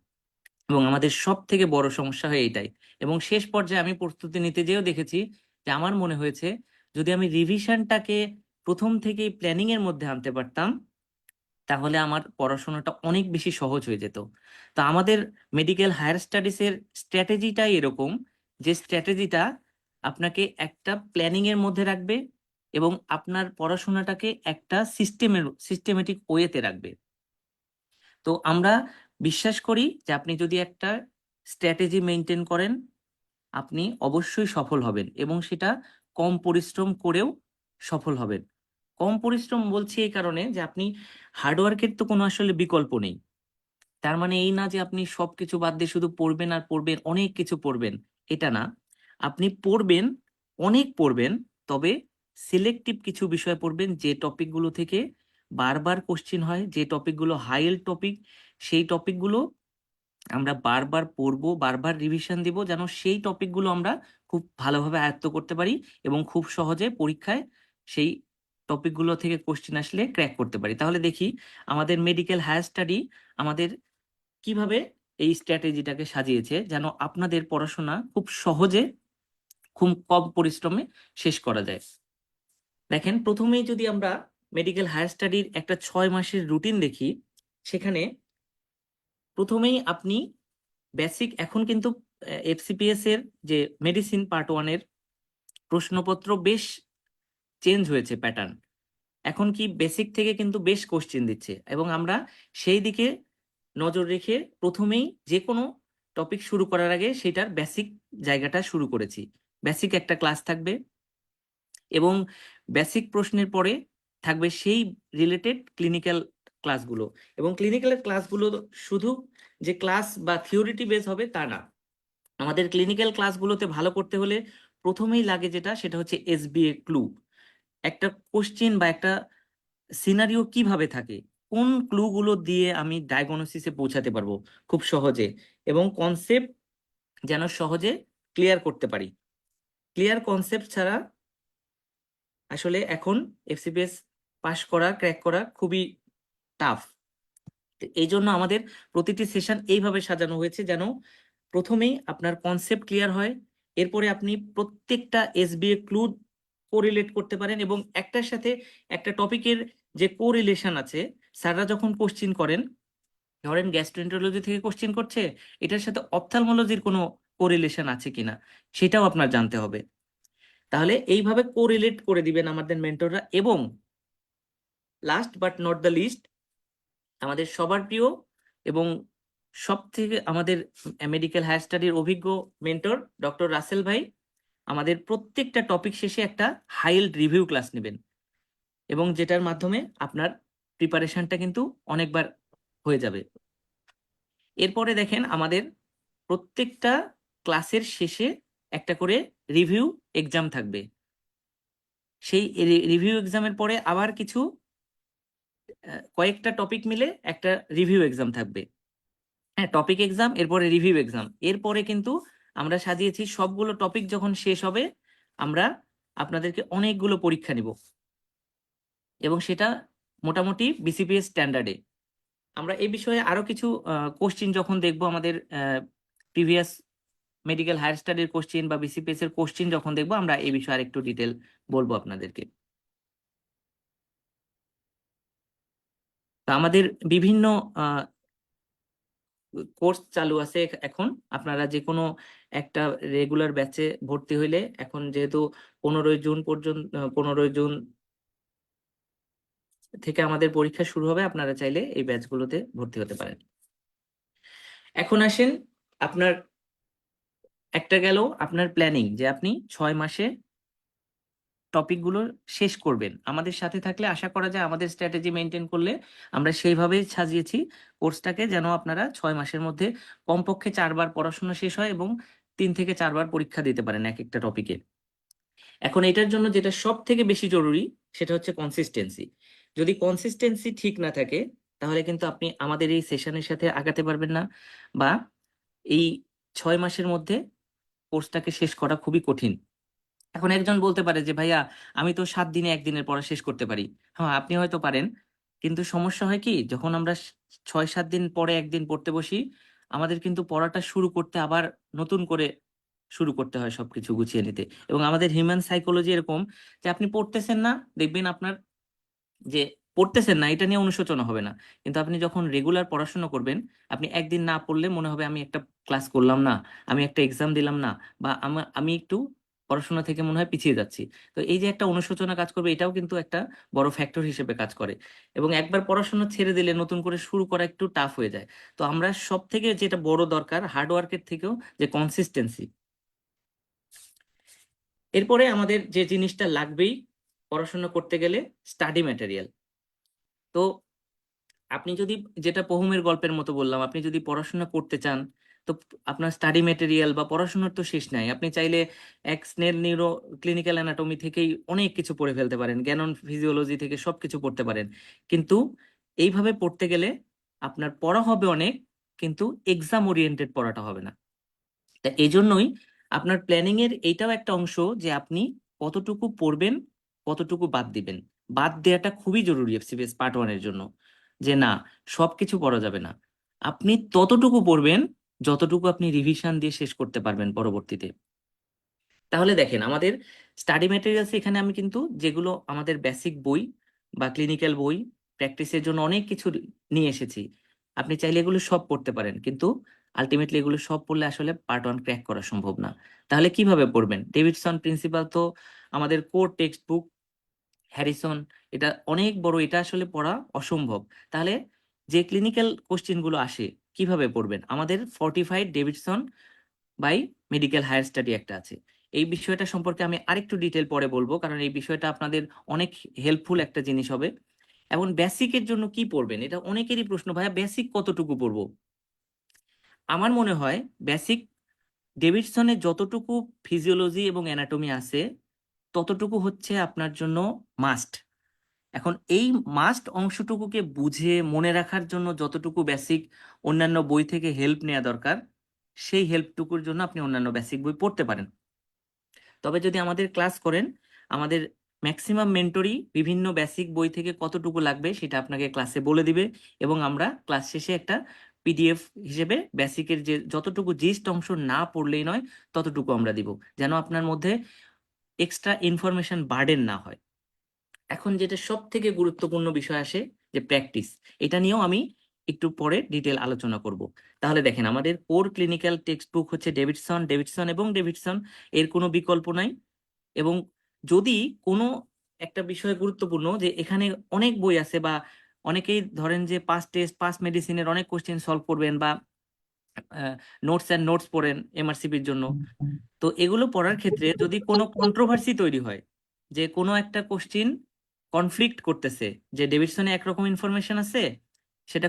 এবং আমাদের সব থেকে বড় সমস্যা হয় এইটাই। এবং শেষ পর্যায়ে আমি প্রস্তুতি নিতে যেও দেখেছি যে আমার মনে হয়েছে যদি আমি রিভিশনটাকে প্রথম থেকেই প্ল্যানিং এর মধ্যে আনতে পারতাম, তাহলে আমার পড়াশোনাটা অনেক বেশি সহজ হয়ে যেত। তো আমাদের মেডিকেল হায়ার স্টাডিজ এর স্ট্র্যাটেজিটাই এরকম, যে স্ট্র্যাটেজিটা আপনাকে একটা প্ল্যানিং এর মধ্যে রাখবে এবং আপনার পড়াশোনাটাকে একটা সিস্টেমেটিক ওয়েতে রাখবে। তো আমরা বিশ্বাস করি যে আপনি যদি একটা স্ট্র্যাটেজি মেনটেন করেন, আপনি অবশ্যই সফল হবেন, এবং সেটা কম পরিশ্রম করেও সফল হবেন। কম পরিশ্রম বলছি এই কারণে যে আপনি হার্ডওয়ার্কের তো কোনো আসলে বিকল্প নেই। তার মানে এই না যে আপনি সবকিছু বাদ দিয়ে শুধু পড়বেন আর পড়বেন, অনেক কিছু পড়বেন, এটা না। আপনি পড়বেন, অনেক পড়বেন, তবে সিলেক্টিভ কিছু বিষয় পড়বেন যে টপিকগুলো থেকে বারবার কোশ্চিন হয়, যে টপিকগুলো হাইল টপিক, সেই টপিকগুলো আমরা বারবার পড়বো, বারবার রিভিশন দিব, যেন সেই টপিকগুলো আমরা খুব ভালোভাবে আয়ত্ত করতে পারি এবং খুব সহজে পরীক্ষায় সেই টপিকগুলো থেকে কোশ্চেন আসলে ক্র্যাক করতে পারি। তাহলে দেখি আমাদের মেডিকেল হায়ার স্টাডি আমাদের কিভাবে এই স্ট্র্যাটেজিটাকে সাজিয়েছে যেন আপনাদের পড়াশোনা খুব সহজে, খুব কম পরিশ্রমে শেষ করা যায়। দেখেন, প্রথমেই যদি আমরা মেডিকেল হায়ার স্টাডির একটা 6 মাসের রুটিন দেখি, সেখানে প্রথমেই আপনি বেসিক, এখন কিন্তু এফসিপিএস এর যে মেডিসিন পার্ট 1 এর প্রশ্নপত্র বেশ চেঞ্জ হয়েছে প্যাটার্ন। এখন কি বেসিক থেকে কিন্তু বেশ কোশ্চেন দিচ্ছে, এবং আমরা সেই দিকে নজর রেখে প্রথমেই যে কোনো টপিক শুরু করার আগে সেটার বেসিক জায়গাটা শুরু করেছি। বেসিক একটা ক্লাস থাকবে এবং বেসিক প্রশ্নের পরে থাকবে সেই রিলেটেড ক্লিনিক্যাল ক্লাসগুলো। এবং ক্লিনিক্যালের ক্লাসগুলো শুধু যে ক্লাস বা থিওরিটি বেস হবে তা না, আমাদের ক্লিনিক্যাল ক্লাসগুলোতে ভালো করতে হলে প্রথমেই লাগে যেটা, সেটা হচ্ছে এসবিএ ক্লু। একটা কোশ্চেন বা একটা সিনারিও কিভাবে থাকে, কোন ক্লুগুলো দিয়ে আমি ডায়াগনোসিসে পৌঁছাতে পারবো খুব সহজে, এবং কনসেপ্ট যেন সহজে ক্লিয়ার করতে পারি। ক্লিয়ার কনসেপ্ট ছাড়া আসলে এখন এফসিপিএস পাশ করা, ক্র্যাক করা খুবই টাফ। এই জন্য আমাদের প্রতিটি সেশন এইভাবে সাজানো হয়েছে যেন প্রথমেই আপনার কনসেপ্ট ক্লিয়ার হয়, এরপরে আপনি প্রত্যেকটা এসবিএ ক্লু কোরিলেট করতে পারেন, এবং একটার সাথে একটা টপিকের যে কোরিলেশন আছে, স্যাররা যখন কোশ্চিন করেন, ধরেন গ্যাস্ট্রোএন্টারোলজি থেকে কোশ্চিন করছে, এটার সাথে অপথ্যালমোলজির কোনো কোরিলেশন আছে কিনা সেটাও আপনার জানতে হবে। তাহলে এইভাবে কোরিলেট করে দিবেন আমাদের মেন্টররা। এবং last but not the least, আমাদের সবার প্রিয় এবং সব থেকে আমাদের মেডিকেল হায়ার স্টাডির অভিজ্ঞ মেন্টর ডক্টর রাসেল ভাই আমাদের প্রত্যেকটা টপিক শেষে একটা হাইল্ড রিভিউ ক্লাস নেবেন, এবং যেটার মাধ্যমে আপনার প্রিপারেশনটা কিন্তু অনেকবার হয়ে যাবে। এরপরে দেখেন আমাদের প্রত্যেকটা ক্লাসের শেষে একটা করে রিভিউ এক্সাম থাকবে। সেই রিভিউ এক্সামের পরে আবার কিছু কয়েকটা টপিক মিলে একটা রিভিউ এক্সাম থাকবে। হ্যাঁ, টপিক এক্সাম, এরপরে রিভিউ এক্সাম। এরপরে কিন্তু আমরা সাজিয়েছি সবগুলো টপিক যখন শেষ হবে আমরা আপনাদেরকে অনেকগুলো পরীক্ষা নিব, এবং সেটা মোটামুটি বিসিপিএস স্ট্যান্ডার্ডে। আমরা এই বিষয়ে আরো কিছু কোশ্চিন যখন দেখবো, আমাদের প্রিভিয়াস মেডিকেল হায়ার স্টাডির কোশ্চিন বা বিসিপিএস এর কোশ্চিন যখন দেখবো, আমরা এই বিষয়ে আরেকটু ডিটেল বলবো আপনাদেরকে। তা আমাদের বিভিন্ন কোর্স চালু আছে এখন। আপনারা যে কোনো একটা রেগুলার ব্যাচে ভর্তি হইলে, এখন যেহেতু 15ই জুন পর্যন্ত, 15ই জুন থেকে আমাদের পরীক্ষা শুরু হবে, আপনারা চাইলে এই ব্যাচগুলোতে ভর্তি হতে পারেন। এখন আসেন, আপনার একটা গেল আপনার প্ল্যানিং, যে আপনি 6 মাসে টপিকগুলো শেষ করবেন। আমাদের সাথে থাকলে আশা করা যায়, আমাদের স্ট্র্যাটেজি মেনটেন করলে আমরা সেইভাবেই সাজিয়েছি কোর্সটাকে, যেন আপনারা 6 মাসের মধ্যে কমপক্ষে 4বার পড়াশোনা শেষ হয় এবং 3 থেকে 4বার পরীক্ষা দিতে পারেন এক একটা টপিকে। এখন এটার জন্য যেটা সব থেকে বেশি জরুরি সেটা হচ্ছে কনসিস্টেন্সি। যদি কনসিস্টেন্সি ঠিক না থাকে তাহলে কিন্তু আপনি আমাদের এই সেশনের সাথে আগাতে পারবেন না, বা এই 6 মাসের মধ্যে কোর্সটাকে শেষ করা খুবই কঠিন। এখন একজন বলতে পারে যে ভাইয়া, আমি তো 7 দিনে একদিনের পড়া শেষ করতে পারি। হ্যাঁ, আপনি হয়তো পারেন, কিন্তু সমস্যা হয় কি, যখন আমরা 6-7 দিন পরে একদিন পড়তে বসি, আমাদের কিন্তু পড়াটা শুরু করতে আবার নতুন করে শুরু করতে হয় সবকিছু গুছিয়ে নিতে। এবং আমাদের হিউম্যান সাইকোলজি এরকম যে আপনি পড়তেছেন না, দেখবেন আপনার যে পড়তেছেন না এটা নিয়ে অনুশোচনা হবে না, কিন্তু আপনি যখন রেগুলার পড়াশোনা করবেন, আপনি একদিন না পড়লে মনে হবে আমি একটা ক্লাস করলাম না, আমি একটা এক্সাম দিলাম না, বা আমি একটু পড়াশোনা থেকে মনে হয় পিছিয়ে যাচ্ছি। তো এই যে একটা অনুশোচনা কাজ করবে, এটাও কিন্তু একটা বড় ফ্যাক্টর হিসেবে কাজ করে। এবং একবার পড়াশোনা ছেড়ে দিলে নতুন করে শুরু করা একটু টাফ হয়ে যায়। তো আমরা সব থেকে যেটা বড় দরকার হার্ডওয়ার্কের থেকেও, যে কনসিস্টেন্সি। এরপরে আমাদের যে জিনিসটা লাগবেই পড়াশোনা করতে গেলে, স্টাডি ম্যাটেরিয়াল। তো আপনি যদি, যেটা পহুমের গল্পের মতো বললাম, আপনি যদি পড়াশোনা করতে চান, তো আপনার স্টাডি মেটেরিয়াল বা পড়াশোনার তো শেষ নাই। আপনি চাইলে এক স্নেল নিউরো ক্লিনিক্যাল অ্যানাটমি থেকেই অনেক কিছু পড়ে ফেলতে পারেন, গ্যানন ফিজিওলজি থেকে সবকিছু পড়তে পারেন। কিন্তু এইভাবে পড়তে গেলে আপনার পড়া হবে অনেক, কিন্তু এক্সাম ওরিয়েন্টেড পড়াটা হবে না। তা এই জন্যই আপনার প্ল্যানিং এর এইটাও একটা অংশ, যে আপনি কতটুকু পড়বেন, কতটুকু বাদ দিবেন। বাদ দেওয়াটা খুবই জরুরি এফসিপিএস পার্ট 1 এর জন্য, যে না, সবকিছু পড়া যাবে না। আপনি ততটুকু পড়বেন যতটুকু আপনি রিভিশন দিয়ে শেষ করতে পারবেন পরবর্তীতে। তাহলে দেখেন, আমাদের স্টাডি ম্যাটেরিয়ালস এখানে আমি কিন্তু যেগুলো আমাদের বেসিক বই বা ক্লিনিক্যাল বই, প্র্যাকটিসের জন্য অনেক কিছু নিয়ে এসেছি। আপনি চাইলে এগুলো সব পড়তে পারেন, কিন্তু আলটিমেটলি এগুলো সব পড়লে আসলে পার্ট 1 ক্র্যাক করা সম্ভব না। তাহলে কিভাবে পড়বেন? ডেভিডসন প্রিন্সিপাল তো আমাদের কোর টেক্সট বুক, হ্যারিসন, এটা অনেক বড়, এটা আসলে পড়া অসম্ভব। তাহলে যে ক্লিনিক্যাল কোশ্চেন গুলো আসে কিভাবে পড়বেন। আমাদের fortified Davidson by medical higher study একটা আছে। এই বিষয়টা সম্পর্কে আমি আরেকটু ডিটেল পরে বলবো, কারণ এই বিষয়টা আপনাদের অনেক হেল্পফুল একটা জিনিস হবে। এবং বেসিকের জন্য কি পড়বেন, এটা অনেকেরই প্রশ্ন, ভাইয়া বেসিক কতটুকু পড়বো। আমার মনে হয় বেসিক ডেভিডসনে যতটুকু ফিজিওলজি এবং অ্যানাটমি আছে ততটুকু হচ্ছে আপনার জন্য মাস্ট। এখন এই মাস্ট অংশটুকুকে বুঝে মনে রাখার জন্য যতটুকু বেসিক অন্যান্য বই থেকে হেল্প নেওয়া দরকার, সেই হেল্পটুকুর জন্য আপনি অন্যান্য বেসিক বই পড়তে পারেন। তবে যদি আমাদের ক্লাস করেন, আমাদের ম্যাক্সিমাম মেন্টরই বিভিন্ন বেসিক বই থেকে কতটুকু লাগবে সেটা আপনাকে ক্লাসে বলে দিবে, এবং আমরা ক্লাস শেষে একটা পিডিএফ হিসেবে বেসিকের যে যতটুকু জিস্ট অংশ না পড়লেই নয় ততটুকু আমরা দিব, যেন আপনার মধ্যে এক্সট্রা ইনফরমেশন বার্ডেন না হয়। এখন যেটা সব থেকে গুরুত্বপূর্ণ বিষয় আসে যে প্র্যাকটিস, এটা নিয়েও আমি একটু পরে ডিটেল আলোচনা করব। তাহলে দেখেন, আমাদের কোর ক্লিনিক্যাল টেক্সট বুক হচ্ছে ডেভিডসন, ডেভিডসন এবং ডেভিডসন, এর কোনো বিকল্প নাই। এবং যদি কোনো একটা বিষয় গুরুত্বপূর্ণ যে এখানে অনেক বই আছে, বা অনেকেই ধরেন যে পাস্ট টেস্ট পাস্ট মেডিসিনের অনেক কোশ্চেন সলভ করবেন, বা নোটস অ্যান্ড নোটস পড়েন এমআরসিপির জন্য, তো এগুলো পড়ার ক্ষেত্রে যদি কোনো কন্ট্রোভার্সি তৈরি হয়, যে কোনো একটা কোশ্চিন কনফ্লিক্ট করতেছে, যে ডেভিডসনে একরকম ইনফরমেশন আছে, সেটা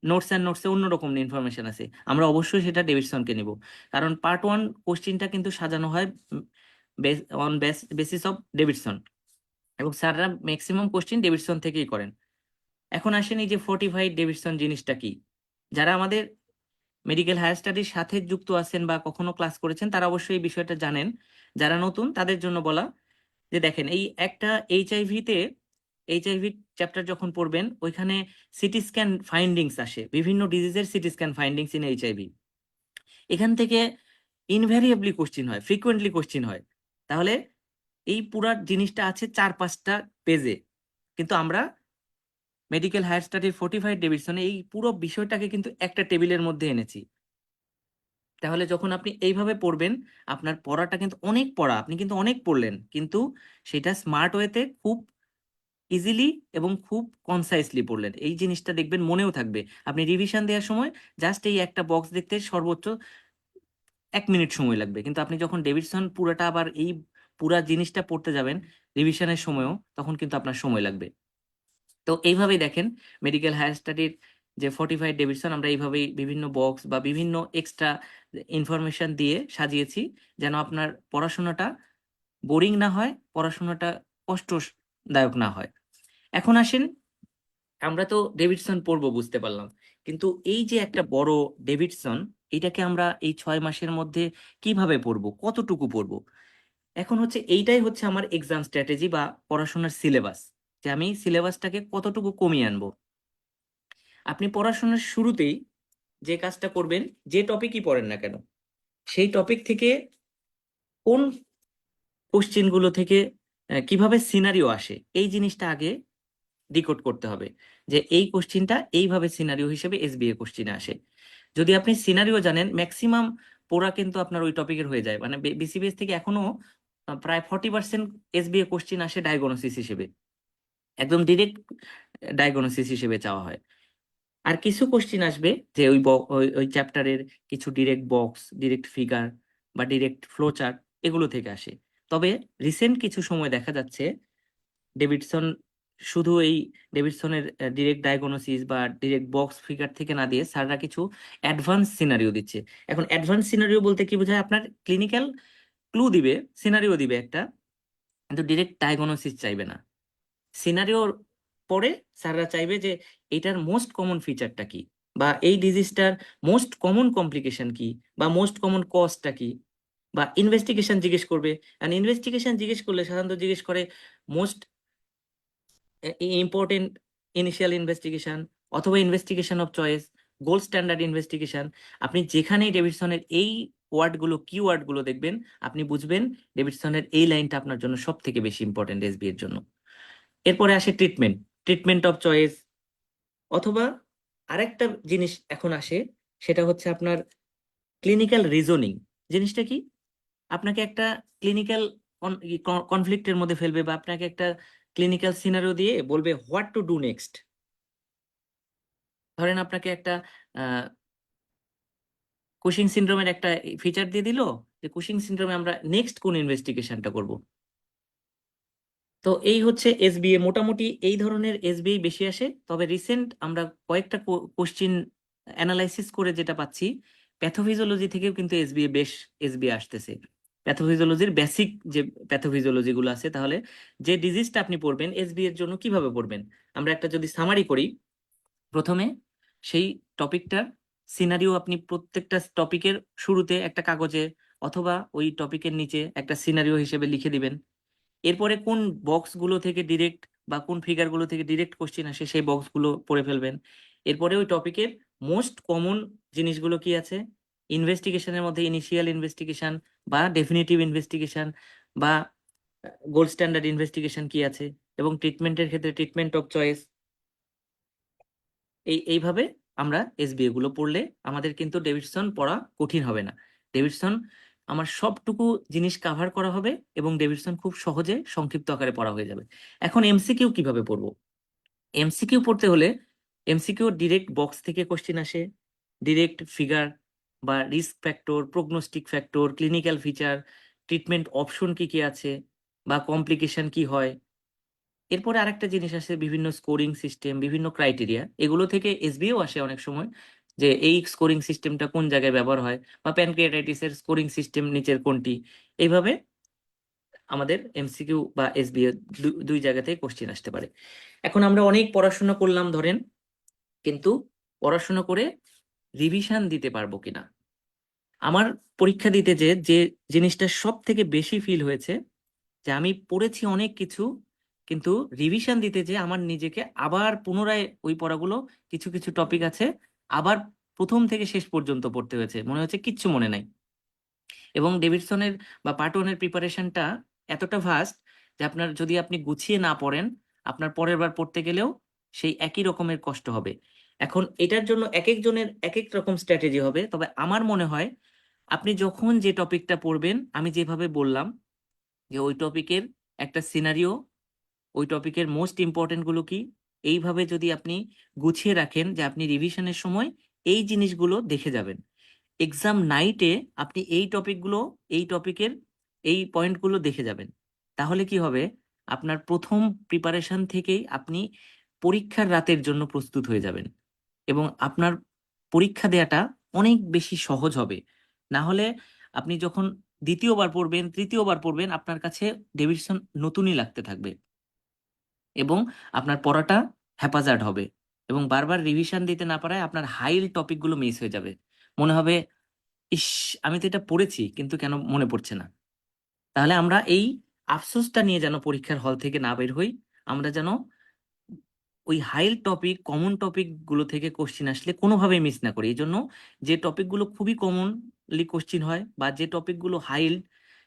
নোটস অ্যান্ড নোটসে অন্যরকম ইনফরমেশন আছে, আমরা অবশ্যই সেটা ডেভিডসনকে নিব। কারণ পার্ট ওয়ান কোশ্চিনটা কিন্তু সাজানো হয় অন বেসিস অফ ডেভিডসন, এবং স্যাররা ম্যাক্সিমাম কোশ্চিন ডেভিডসন থেকেই করেন। এখন আসেন এই যে ফর্টিফাইড ডেভিডসন জিনিসটা কি। যারা আমাদের মেডিকেল হায়ার স্টাডির সাথে যুক্ত আছেন বা কখনো ক্লাস করেছেন তারা অবশ্যই এই বিষয়টা জানেন। যারা নতুন তাদের জন্য বলা, যে দেখেন এই একটা এইচআইভি চ্যাপ্টার যখন পড়বেন, ওইখানে সিটি স্ক্যান ফাইন্ডিংস আসে, বিভিন্ন ডিজিজের CT scan findings in HIV. এখান থেকে ইনভ্যারিয়েবলি কোশ্চিন হয়, ফ্রিকুয়েন্টলি কোশ্চিন হয়। তাহলে এই পুরা জিনিসটা আছে 4-5টা পেজে, কিন্তু আমরা মেডিকেল হায়ার স্টাডির ফর্টিফাইড ডেভিডসনে এই পুরো বিষয়টাকে কিন্তু একটা টেবিলের মধ্যে এনেছি। তাহলে যখন আপনি এইভাবে পড়বেন, আপনার পড়াটা কিন্তু অনেক পড়া, আপনি কিন্তু অনেক পড়লেন, কিন্তু সেটা স্মার্ট ওয়েতে খুব ইজিলি এবং খুব কনসাইসলি পড়লেন। এই জিনিসটা দেখবেন মনেও থাকবে। আপনি রিভিশন দেওয়ার সময় জাস্ট এই একটা বক্স দেখতে সর্বোচ্চ 1 মিনিট সময় লাগবে, কিন্তু আপনি যখন ডেভিডসন পুরাটা আবার এই পুরা জিনিসটা পড়তে যাবেন রিভিশনের সময়ও, তখন কিন্তু আপনার সময় লাগবে। তো এইভাবেই দেখেন মেডিকেল হায়ার স্টাডির যে ফর্টিফাইড ডেভিডসন আমরা এইভাবেই বিভিন্ন বক্স বা বিভিন্ন এক্সট্রা ইনফরমেশন দিয়ে সাজিয়েছি, যেন আপনার পড়াশোনাটা বোরিং না হয়, পড়াশোনাটা কষ্টদায়ক না হয়। এখন আসেন, আমরা তো ডেভিডসন পড়বো বুঝতে পারলাম, কিন্তু এই যে একটা বড় ডেভিডসন, এটাকে আমরা এই 6 মাসের মধ্যে কিভাবে পড়বো, কতটুকু পড়বো। এখন হচ্ছে এইটাই হচ্ছে আমার এক্সাম স্ট্র্যাটেজি বা পড়াশোনার সিলেবাস, যে আমি সিলেবাসটাকে কতটুকু কমিয়ে আনবো। আপনি পড়াশোনার শুরুতেই যে কাজটা করবেন, যে টপিকই পড়েন না কেন, সেই টপিক থেকে কোন কোশ্চেনগুলো থেকে কিভাবে সিনারিও আসে, এই জিনিসটা আগে ডিকোড করতে হবে, যে এই কোশ্চেনটা এইভাবে সিনারিও হিসেবে এসবিএ কোশ্চেনে আসে। যদি আপনি সিনারিও জানেন, ম্যাক্সিমাম পড়া কিন্তু আপনার ওই টপিকের হয়ে যায়। মানে বিসিবিএস থেকে এখনো প্রায় 40% এসবিএ কোশ্চেন আসে ডায়াগনোসিস হিসেবে, একদম ডিরেক্ট ডায়াগনোসিস হিসেবে চাওয়া হয়। আর কিছু কোশ্চিন আসবে যে ওই চ্যাপ্টারের কিছু ডিরেক্ট বক্স, ডিরেক্ট ফিগার বা ডিরেক্ট ফ্লো চার্ট, এগুলো থেকে আসে। তবে রিসেন্ট কিছু সময় দেখা যাচ্ছে ডেভিডসন শুধু এই ডেভিডসনের ডিরেক্ট ডায়াগনোসিস বা ডিরেক্ট বক্স ফিগার থেকে না দিয়ে স্যাররা কিছু অ্যাডভান্স সিনারিও দিচ্ছে। এখন অ্যাডভান্স সিনারিও বলতে কি বোঝায়, আপনার ক্লিনিক্যাল ক্লু দিবে, সিনারিও দিবে একটা, কিন্তু ডিরেক্ট ডায়াগনোসিস চাইবে না। সিনারিওর পরে স্যাররা চাইবে যে এটার মোস্ট কমন ফিচারটা কি, বা এই ডিজিজটার মোস্ট কমন কমপ্লিকেশন কি, বা মোস্ট কমন কজটা কি, বা ইনভেস্টিগেশন জিজ্ঞেস করবে। আর ইনভেস্টিগেশন জিজ্ঞেস করলে সাধারণত জিজ্ঞেস করে মোস্ট ইম্পর্টেন্ট ইনিশিয়াল ইনভেস্টিগেশন, অথবা investigation of choice, gold standard investigation. আপনি যেখানেই ডেভিডসনের এই কিওয়ার্ডগুলো দেখবেন, আপনি বুঝবেন ডেভিডসনের এই লাইনটা আপনার জন্য সব থেকে বেশি ইম্পর্টেন্ট এসবি এর জন্য। এরপরে আসে ট্রিটমেন্ট অফ চয়েস, অথবা আরেকটা জিনিস এখন আসে, সেটা হচ্ছে আপনার ক্লিনিক্যাল রিজনিং। জিনিসটা কি, আপনাকে একটা ক্লিনিক্যাল কনফ্লিক্টের মধ্যে ফেলবে, বা আপনাকে একটা ক্লিনিক্যাল সিনারিও দিয়ে বলবে হোয়াট টু ডু নেক্সট। ধরেন আপনাকে একটা কুশিং সিনড্রোমের একটা ফিচার দিয়ে দিল যে কুশিং সিনড্রোমে আমরা নেক্সট কোন ইনভেস্টিগেশনটা করব। তো এই হচ্ছে এসবিএ, মোটামুটি এই ধরনের এসবিআই বেশি আসে। তবে রিসেন্ট আমরা কয়েকটা কোশ্চিন অ্যানালাইসিস করে যেটা পাচ্ছি, প্যাথোফিজিওলজি থেকেও কিন্তু এসবিএ বেশ এসবিএ আসতেছে। প্যাথোফিজিওলজির বেসিক যে প্যাথোফিজিওলজি গুলো আছে, তাহলে যে ডিজিজটা আপনি পড়বেন এসবি এর জন্য কিভাবে পড়বেন, আমরা একটা যদি সামারি করি, প্রথমে সেই টপিকটার সিনারিও আপনি প্রত্যেকটা টপিকের শুরুতে একটা কাগজে অথবা ওই টপিকের নিচে একটা সিনারিও হিসেবে লিখে দিবেন। এরপরে কোন বক্সগুলো থেকে ডিরেক্ট বা কোন ফিগারগুলো থেকে ডিরেক্ট কোশ্চেন আসে সেই বক্সগুলো পড়ে ফেলবেন। এরপরে ওই টপিকের মোস্ট কমন জিনিসগুলো কি আছে, ইনভেস্টিগেশনের মধ্যে ইনিশিয়াল ইনভেস্টিগেশন বা ডেফিনিটিভ ইনভেস্টিগেশন বা গোল্ড স্ট্যান্ডার্ড ইনভেস্টিগেশন কি আছে, এবং ট্রিটমেন্টের ক্ষেত্রে ট্রিটমেন্ট অফ চয়েস। এইভাবে আমরা এসবিএ গুলো পড়লে আমাদের কিন্তু ডেভিডসন পড়া কঠিন হবে না। ডেভিডসন আমার সবটুকু জিনিস কাভার করা হবে এবং ডেভিডসন খুব সহজে সংক্ষিপ্ত আকারে পড়া হয়ে যাবে। এখন এমসিকিউ কিভাবে পড়বো? এমসিকিউ পড়তে হলে এমসিকিউ ডিরেক্ট বক্স থেকে কোশ্চেন আসে, ডিরেক্ট ফিগার বা risk factor, prognostic factor, clinical feature, treatment option কি কি আছে বা কমপ্লিকেশন কি হয়। এরপরে আরেকটা জিনিস আছে বিভিন্ন স্কোরিং সিস্টেম, বিভিন্ন ক্রাইটেরিয়া, এগুলো থেকে এসবিও আসে অনেক সময়, যে এই স্কোরিং সিস্টেমটা কোন জায়গায় ব্যবহার হয় বা প্যানক্রিয়াটাইটিস এর স্কোরিং সিস্টেম নিচের কোনটি। এইভাবে আমাদের এমসিকিউ বা এসবিও দুই জায়গা থেকে কোশ্চেন আসতে পারে। এখন আমরা অনেক পড়াশোনা করলাম ধরেন, কিন্তু পড়াশোনা করে রিভিশন দিতে পারবো কিনা। আমার পরীক্ষা দিতে যে যে জিনিসটা সব থেকে বেশি ফিল হয়েছে, যে আমি পড়েছি অনেক কিছু, কিন্তু রিভিশন দিতে যে আমার নিজেকে আবার পুনরায় ওই পড়াগুলো, কিছু কিছু টপিক আছে আবার প্রথম থেকে শেষ পর্যন্ত পড়তে হয়েছে, মনে হচ্ছে কিচ্ছু মনে নাই। এবং ডেভিডসনের বা পার্টনের প্রিপারেশনটা এতটা ভাস্ট যে আপনার যদি আপনি গুছিয়ে না পড়েন, আপনার পরের বার পড়তে গেলেও সেই একই রকমের কষ্ট হবে। এখন এটার জন্য এক একজনের এক এক রকম স্ট্র্যাটেজি হবে, তবে আমার মনে হয় আপনি যখন যে টপিকটা পড়বেন, আমি যেভাবে বললাম যে ওই টপিকের একটা সিনারিও, ওই টপিকের মোস্ট ইম্পর্টেন্ট গুলো কি, এইভাবে যদি আপনি গুছিয়ে রাখেন যে আপনি রিভিশনের সময় এই জিনিসগুলো দেখে যাবেন, এক্সাম নাইটে আপনি এই টপিকগুলো, এই টপিকের এই পয়েন্টগুলো দেখে যাবেন, তাহলে কি হবে, আপনার প্রথম প্রিপারেশন থেকেই আপনি পরীক্ষার রাতের জন্য প্রস্তুত হয়ে যাবেন এবং আপনার পরীক্ষা দেওয়াটা অনেক বেশি সহজ হবে। না হলে আপনি যখন দ্বিতীয়বার পড়বেন, তৃতীয়বার পড়বেন, আপনার কাছে ডেভিডসন নতুনই লাগতে থাকবে এবং আপনার পড়াটা হ্যাপাজার্ড হবে এবং বারবার রিভিশন দিতে না পারায় আপনার হাইল টপিকগুলো মিস হয়ে যাবে। মনে হবে, ইস, আমি তো এটা পড়েছি কিন্তু কেন মনে পড়ছে না। তাহলে আমরা এই আফসোসটা নিয়ে যেন পরীক্ষার হল থেকে না বের হই, আমরা যেন ওই হাইল টপিক, কমন টপিক গুলো থেকে কোশ্চিন আসলে কোনোভাবেই মিস না করি। এই জন্য যে টপিকগুলো খুবই কমনলি কোশ্চিন হয় বা যে টপিকগুলো হাইল,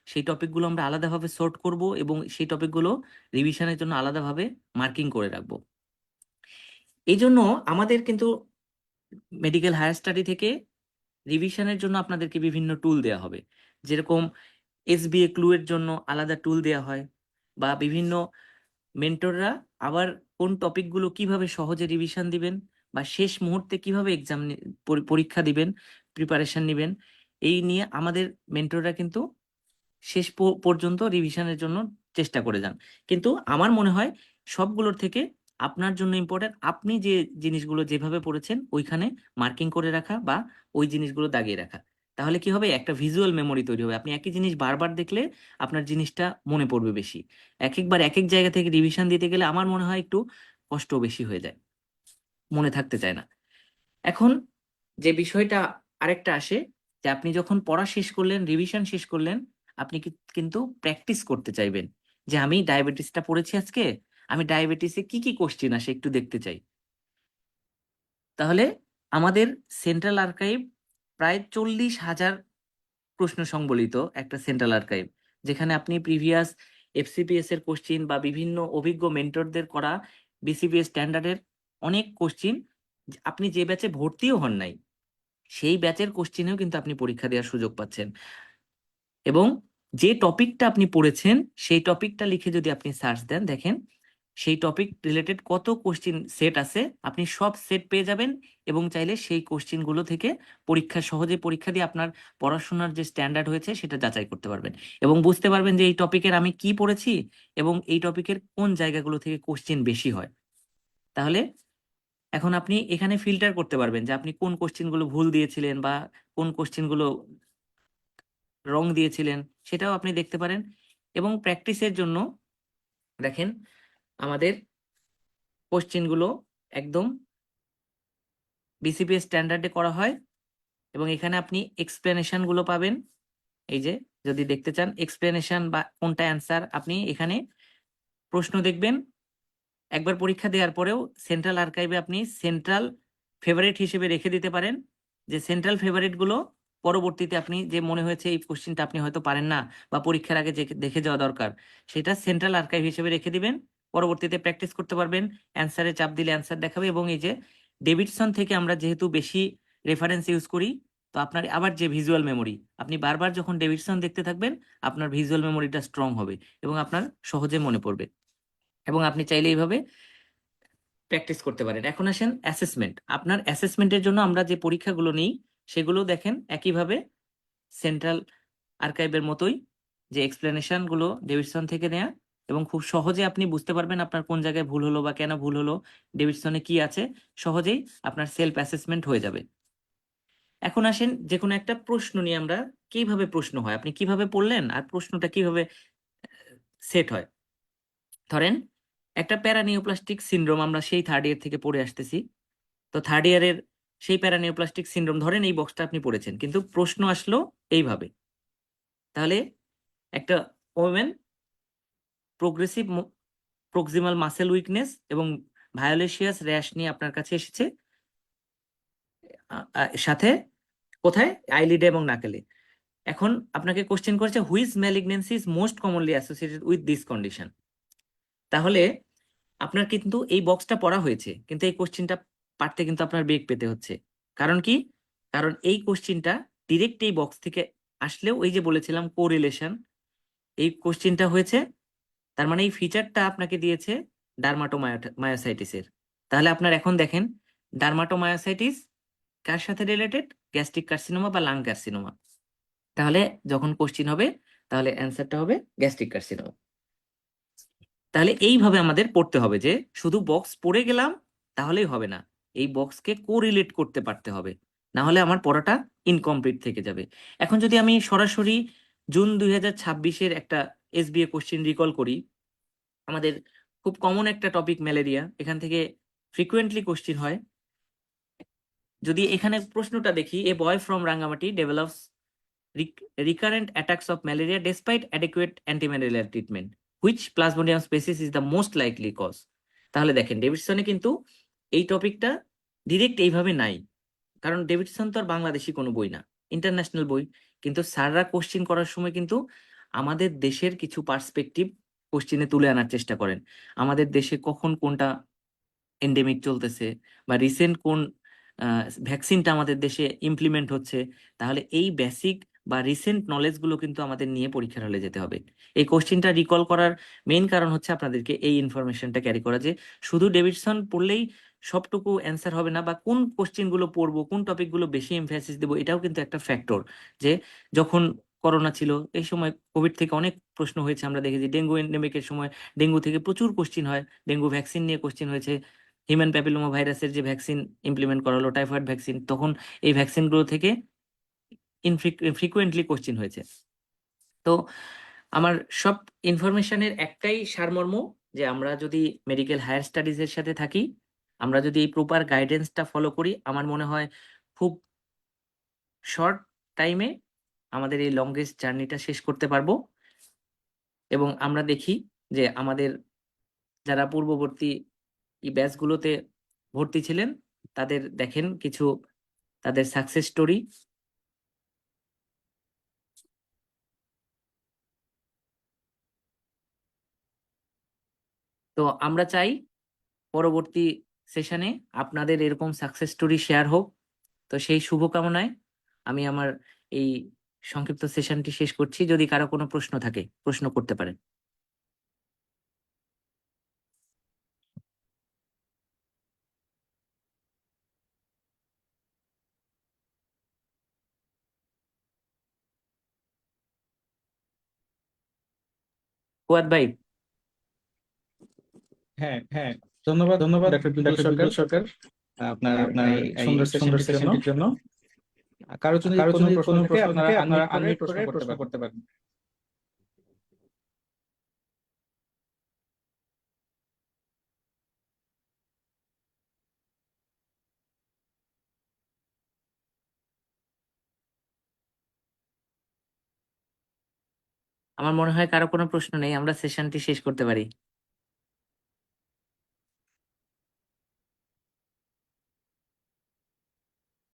সেই টপিকগুলো আমরা আলাদাভাবে সর্ট করব এবং সেই টপিকগুলো রিভিশনের জন্য আলাদাভাবে মার্কিং করে রাখবো। এই জন্য আমাদের কিন্তু মেডিকেল হায়ার স্টাডি থেকে রিভিশনের জন্য আপনাদেরকে বিভিন্ন টুল দেওয়া হবে, যেরকম এসবিএ ক্লু এর জন্য আলাদা টুল দেওয়া হয়, বা বিভিন্ন মেন্টররা আবার কোন টপিকগুলো কিভাবে সহজে রিভিশন দিবেন বা শেষ মুহূর্তে কিভাবে এক্সাম পরীক্ষা দিবেন, প্রিপারেশন নেবেন, এই নিয়ে আমাদের মেন্টররা কিন্তু শেষ পর্যন্ত রিভিশনের জন্য চেষ্টা করে যান। কিন্তু আমার মনে হয় সবগুলোর থেকে আপনার জন্য ইম্পর্টেন্ট আপনি যে জিনিসগুলো যেভাবে পড়েছেন ওইখানে মার্কিং করে রাখা বা ওই জিনিসগুলো দাগিয়ে রাখা। তাহলে কি হবে, একটা ভিজুয়াল মেমোরি তৈরি হবে। আপনি একই জিনিস বারবার দেখলে আপনার জিনিসটা মনে পড়বে বেশি। এক একবার এক এক জায়গা থেকে রিভিশন দিতে গেলে আমার মনে হয় একটু কষ্ট বেশি হয়ে যায়, মনে থাকতে চায় না। এখন যে বিষয়টা আরেকটা আসে, যে আপনি যখন পড়া শেষ করলেন, রিভিশন শেষ করলেন, আপনি কিন্তু প্র্যাকটিস করতে চাইবেন, যে আমি ডায়াবেটিসটা পড়েছি আজকে, আমি ডায়াবেটিসে কি কি কোশ্চেন আসে একটু দেখতে চাই। তাহলে আমাদের সেন্ট্রাল আর্কাইভ প্রায় 40,000 প্রশ্ন সংবলিত একটা সেন্ট্রাল আর্কাইভ, যেখানে আপনি প্রিভিয়াস এফসিপিএস এর কোশ্চিন বা বিভিন্ন অভিজ্ঞ মেন্টরদের করা বিসিপিএস স্ট্যান্ডার্ডের অনেক কোশ্চিন, আপনি যে ব্যাচে ভর্তিও হন নাই সেই ব্যাচের কোশ্চিনেও কিন্তু আপনি পরীক্ষা দেওয়ার সুযোগ পাচ্ছেন। এবং যে টপিকটা আপনি পড়েছেন সেই টপিকটা লিখে যদি আপনি সার্চ দেন, দেখেন সেই টপিক রিলেটেড কত কোশ্চিন সেট আছে আপনি সব সেট পেয়ে যাবেন, এবং চাইলে সেই কোশ্চিনগুলো থেকে সহজে পরীক্ষা দিয়ে আপনার পড়াশোনার যে স্ট্যান্ডার্ড হয়েছে সেটা যাচাই করতে পারবেন, এবং বুঝতে পারবেন যে এই টপিকের আমি কি পড়েছি এবং এই টপিকের কোন জায়গাগুলো থেকে কোশ্চিন বেশি হয়। তাহলে এখন আপনি এখানে ফিল্টার করতে পারবেন যে আপনি কোন কোশ্চিনগুলো ভুল দিয়েছিলেন বা কোন কোশ্চিনগুলো রং দিয়েছিলেন, সেটাও আপনি দেখতে পারেন। এবং প্র্যাকটিসের জন্য দেখেন আমাদের কোশ্চিনগুলো একদম বিসিপিএস স্ট্যান্ডার্ডে করা হয়, এবং এখানে আপনি এক্সপ্লেনেশন গুলো পাবেন। এই যে যদি দেখতে চান এক্সপ্লেনেশন বা কোনটা অ্যান্সার, আপনি এখানে প্রশ্ন দেখবেন। একবার পরীক্ষা দেওয়ার পরেও সেন্ট্রাল আর্কাইভে আপনি সেন্ট্রাল ফেভারিট হিসেবে রেখে দিতে পারেন, যে সেন্ট্রাল ফেভারিট গুলো পরবর্তীতে আপনি যে মনে হয়েছে এই কোশ্চিনটা আপনি হয়তো পারেন না বা পরীক্ষার আগে যে দেখে যাওয়া দরকার, সেটা সেন্ট্রাল আর্কাইভ হিসেবে রেখে দিবেন। পরবর্তীতে প্র্যাকটিস করতে পারবেন, অ্যান্সারে চাপ দিলে অ্যান্সার দেখাবে। এবং এই যে ডেভিডসন থেকে আমরা যেহেতু বেশি রেফারেন্স ইউজ করি, তো আপনার আবার যে ভিজুয়াল মেমোরি, আপনি বারবার যখন ডেভিডসন দেখতে থাকবেন আপনার ভিজুয়াল মেমোরিটা স্ট্রং হবে এবং আপনার সহজে মনে পড়বে, এবং আপনি চাইলে এইভাবে প্র্যাকটিস করতে পারেন। এখন আসেন অ্যাসেসমেন্ট। আপনার অ্যাসেসমেন্টের জন্য আমরা যে পরীক্ষাগুলো নিই সেগুলো দেখেন একইভাবে সেন্ট্রাল আর্কাইভের মতোই, যে এক্সপ্লেনেশন গুলো ডেভিডসন থেকে নেয়া, এবং খুব সহজে আপনি বুঝতে পারবেন আপনার কোন জায়গায় ভুল হলো বা কেন ভুল হলো, ডেভিডসনে কি আছে, সহজেই আপনার সেলফ অ্যাসেসমেন্ট হয়ে যাবে। এখন আসেন যে কোনো একটা প্রশ্ন নিয়ে আমরা কিভাবে প্রশ্ন হয়, আপনি কিভাবে পড়লেন আর প্রশ্নটা কিভাবে সেট হয়। ধরেন একটা প্যারানিওপ্লাস্টিক সিনড্রোম আমরা সেই থার্ড ইয়ার থেকে পড়ে আসতেছি, তো থার্ড ইয়ারের সেই প্যারানিওপ্লাস্টিক সিনড্রোম ধরেন এই বক্সটা আপনি পড়েছেন, কিন্তু প্রশ্ন আসলো এইভাবে। তাহলে একটা women progressive proximal muscle weakness এবং ভায়োলেশিয়াস র্যাশ নিয়ে আপনার কাছে এসেছে, সাথে কোথায়, আইলিডে এবং নাকেলে। এখন আপনাকে কোশ্চেন করেছে which malignancy is most commonly associated with this condition. তাহলে আপনার কিন্তু এই বক্সটা পড়া হয়েছে, কিন্তু এই কোশ্চেনটা পারতে কিন্তু আপনার বেগ পেতে হচ্ছে। কারণ কি? কারণ এই কোশ্চেনটা ডিরেক্ট এই বক্স থেকে আসলেও, ওই যে বলেছিলাম কোরিলেশন, এই কোশ্চেনটা হয়েছে, তার মানে এই ফিচারটা আপনাকে দিয়েছে ডার্মাটোমায়োসাইটিসের। তাহলে আপনার এখন দেখেন ডার্মাটোমায়োসাইটিস কার সাথে রিলেটেড, গ্যাস্ট্রিক কার্সিনোমা বা লাং কার্সিনোমা। তাহলে যখন কোশ্চিন হবে তাহলে অ্যান্সারটা হবে গ্যাস্ট্রিক কার্সিনোমা। তাহলে এইভাবে আমাদের পড়তে হবে, যে শুধু বক্স পড়ে গেলাম তাহলেই হবে না, এই বক্সকে কোরিলেট করতে পারতে হবে, না হলে আমার পড়াটা ইনকমপ্লিট থেকে যাবে। এখন যদি আমি সরাসরি জুন 2026-এর একটা এসবিএ কোশ্চিন রিকল করি, আমাদের খুব কমন একটা টপিক ম্যালেরিয়া, এখান থেকে ফ্রিকুয়েন্টলি কোশ্চিন হয়। যদি এখানে প্রশ্নটা দেখি, a boy from Rangamati develops recurrent attacks of malaria despite adequate antimalarial treatment. Which plasmodium species is the most likely cause? তাহলে দেখেন ডেভিডসনে কিন্তু এই টপিকটা ডিরেক্ট এইভাবে নাই, কারণ ডেভিডসন তো আর বাংলাদেশি কোনো বই না, ইন্টারন্যাশনাল বই। কিন্তু স্যাররা কোশ্চিন করার সময় কিন্তু আমাদের দেশের কিছু পার্সপেক্টিভ কোশ্চিনে তুলে আনার চেষ্টা করেন। আমাদের দেশে কখন কোনটা এন্ডেমিক চলতেছে বা রিসেন্ট কোন ভ্যাকসিনটা আমাদের দেশে ইমপ্লিমেন্ট হচ্ছে, তাহলে এই বেসিক বা রিসেন্ট নলেজ গুলো কিন্তু আমাদের নিয়ে পরীক্ষার হলে যেতে হবে। এই কোশ্চিনটা রিকল করার মেইন কারণ হচ্ছে আপনাদেরকে এই ইনফরমেশনটা ক্যারি করা, যে শুধু ডেভিডসন পড়লেই সবটুকু অ্যান্সার হবে না, বা কোন কোশ্চিন গুলো পড়বো, কোন টপিক গুলো বেশি এমফাসিস দেবো, এটাও কিন্তু একটা ফ্যাক্টর। যে যখন করোনা ছিল এই সময় কোভিড থেকে অনেক প্রশ্ন হয়েছে, আমরা দেখেছি ডেঙ্গু এন্ডেমিকের সময় ডেঙ্গু থেকে প্রচুর কোশ্চিন হয়, ডেঙ্গু ভ্যাকসিন নিয়ে কোশ্চিন হয়েছে, হিউম্যান প্যাপিলোমা ভাইরাসের যে ভ্যাকসিন ইমপ্লিমেন্ট করা হলো, টাইফয়েড ভ্যাকসিন, তখন এই ভ্যাকসিনগুলো থেকে ফ্রিকুয়েন্টলি কোশ্চিন হয়েছে। তো আমার সব ইনফরমেশনের একটাই সারমর্ম, যে আমরা যদি মেডিকেল হায়ার স্টাডিজ এর সাথে থাকি, আমরা যদি এই প্রপার গাইডেন্সটা ফলো করি, আমার মনে হয় খুব শর্ট টাইমে আমাদের এই লংগেস্ট জার্নিটা শেষ করতে পারবো। এবং আমরা দেখি যে আমাদের যারা পূর্ববর্তী এই ব্যাচগুলোতে ভর্তি ছিলেন, তাদের দেখেন কিছু তাদের সাকসেস স্টোরি। তো আমরা চাই পরবর্তী সেশনে আপনাদের এরকম সাকসেস স্টোরি শেয়ার হোক। তো সেই শুভকামনায় আমি আমার এই সংক্ষিপ্ত সেশনটি শেষ করছি। যদি কারো কোনো প্রশ্ন থাকে প্রশ্ন করতে পারেন। ফুয়াদ ভাই, হ্যাঁ হ্যাঁ, ধন্যবাদ ধন্যবাদ ডক্টর ডক্টর বিপুল সরকার আপনার আপনার এই সুন্দর সুন্দর সেশনটির জন্য। সেশনটির জন্য। কারো যদি কোনো প্রশ্ন থাকে আপনারা আনমিউট করে প্রশ্ন করতে পারেন। আমার মনে হয় কারো কোনো প্রশ্ন নেই, আমরা সেশনটি শেষ করতে পারি।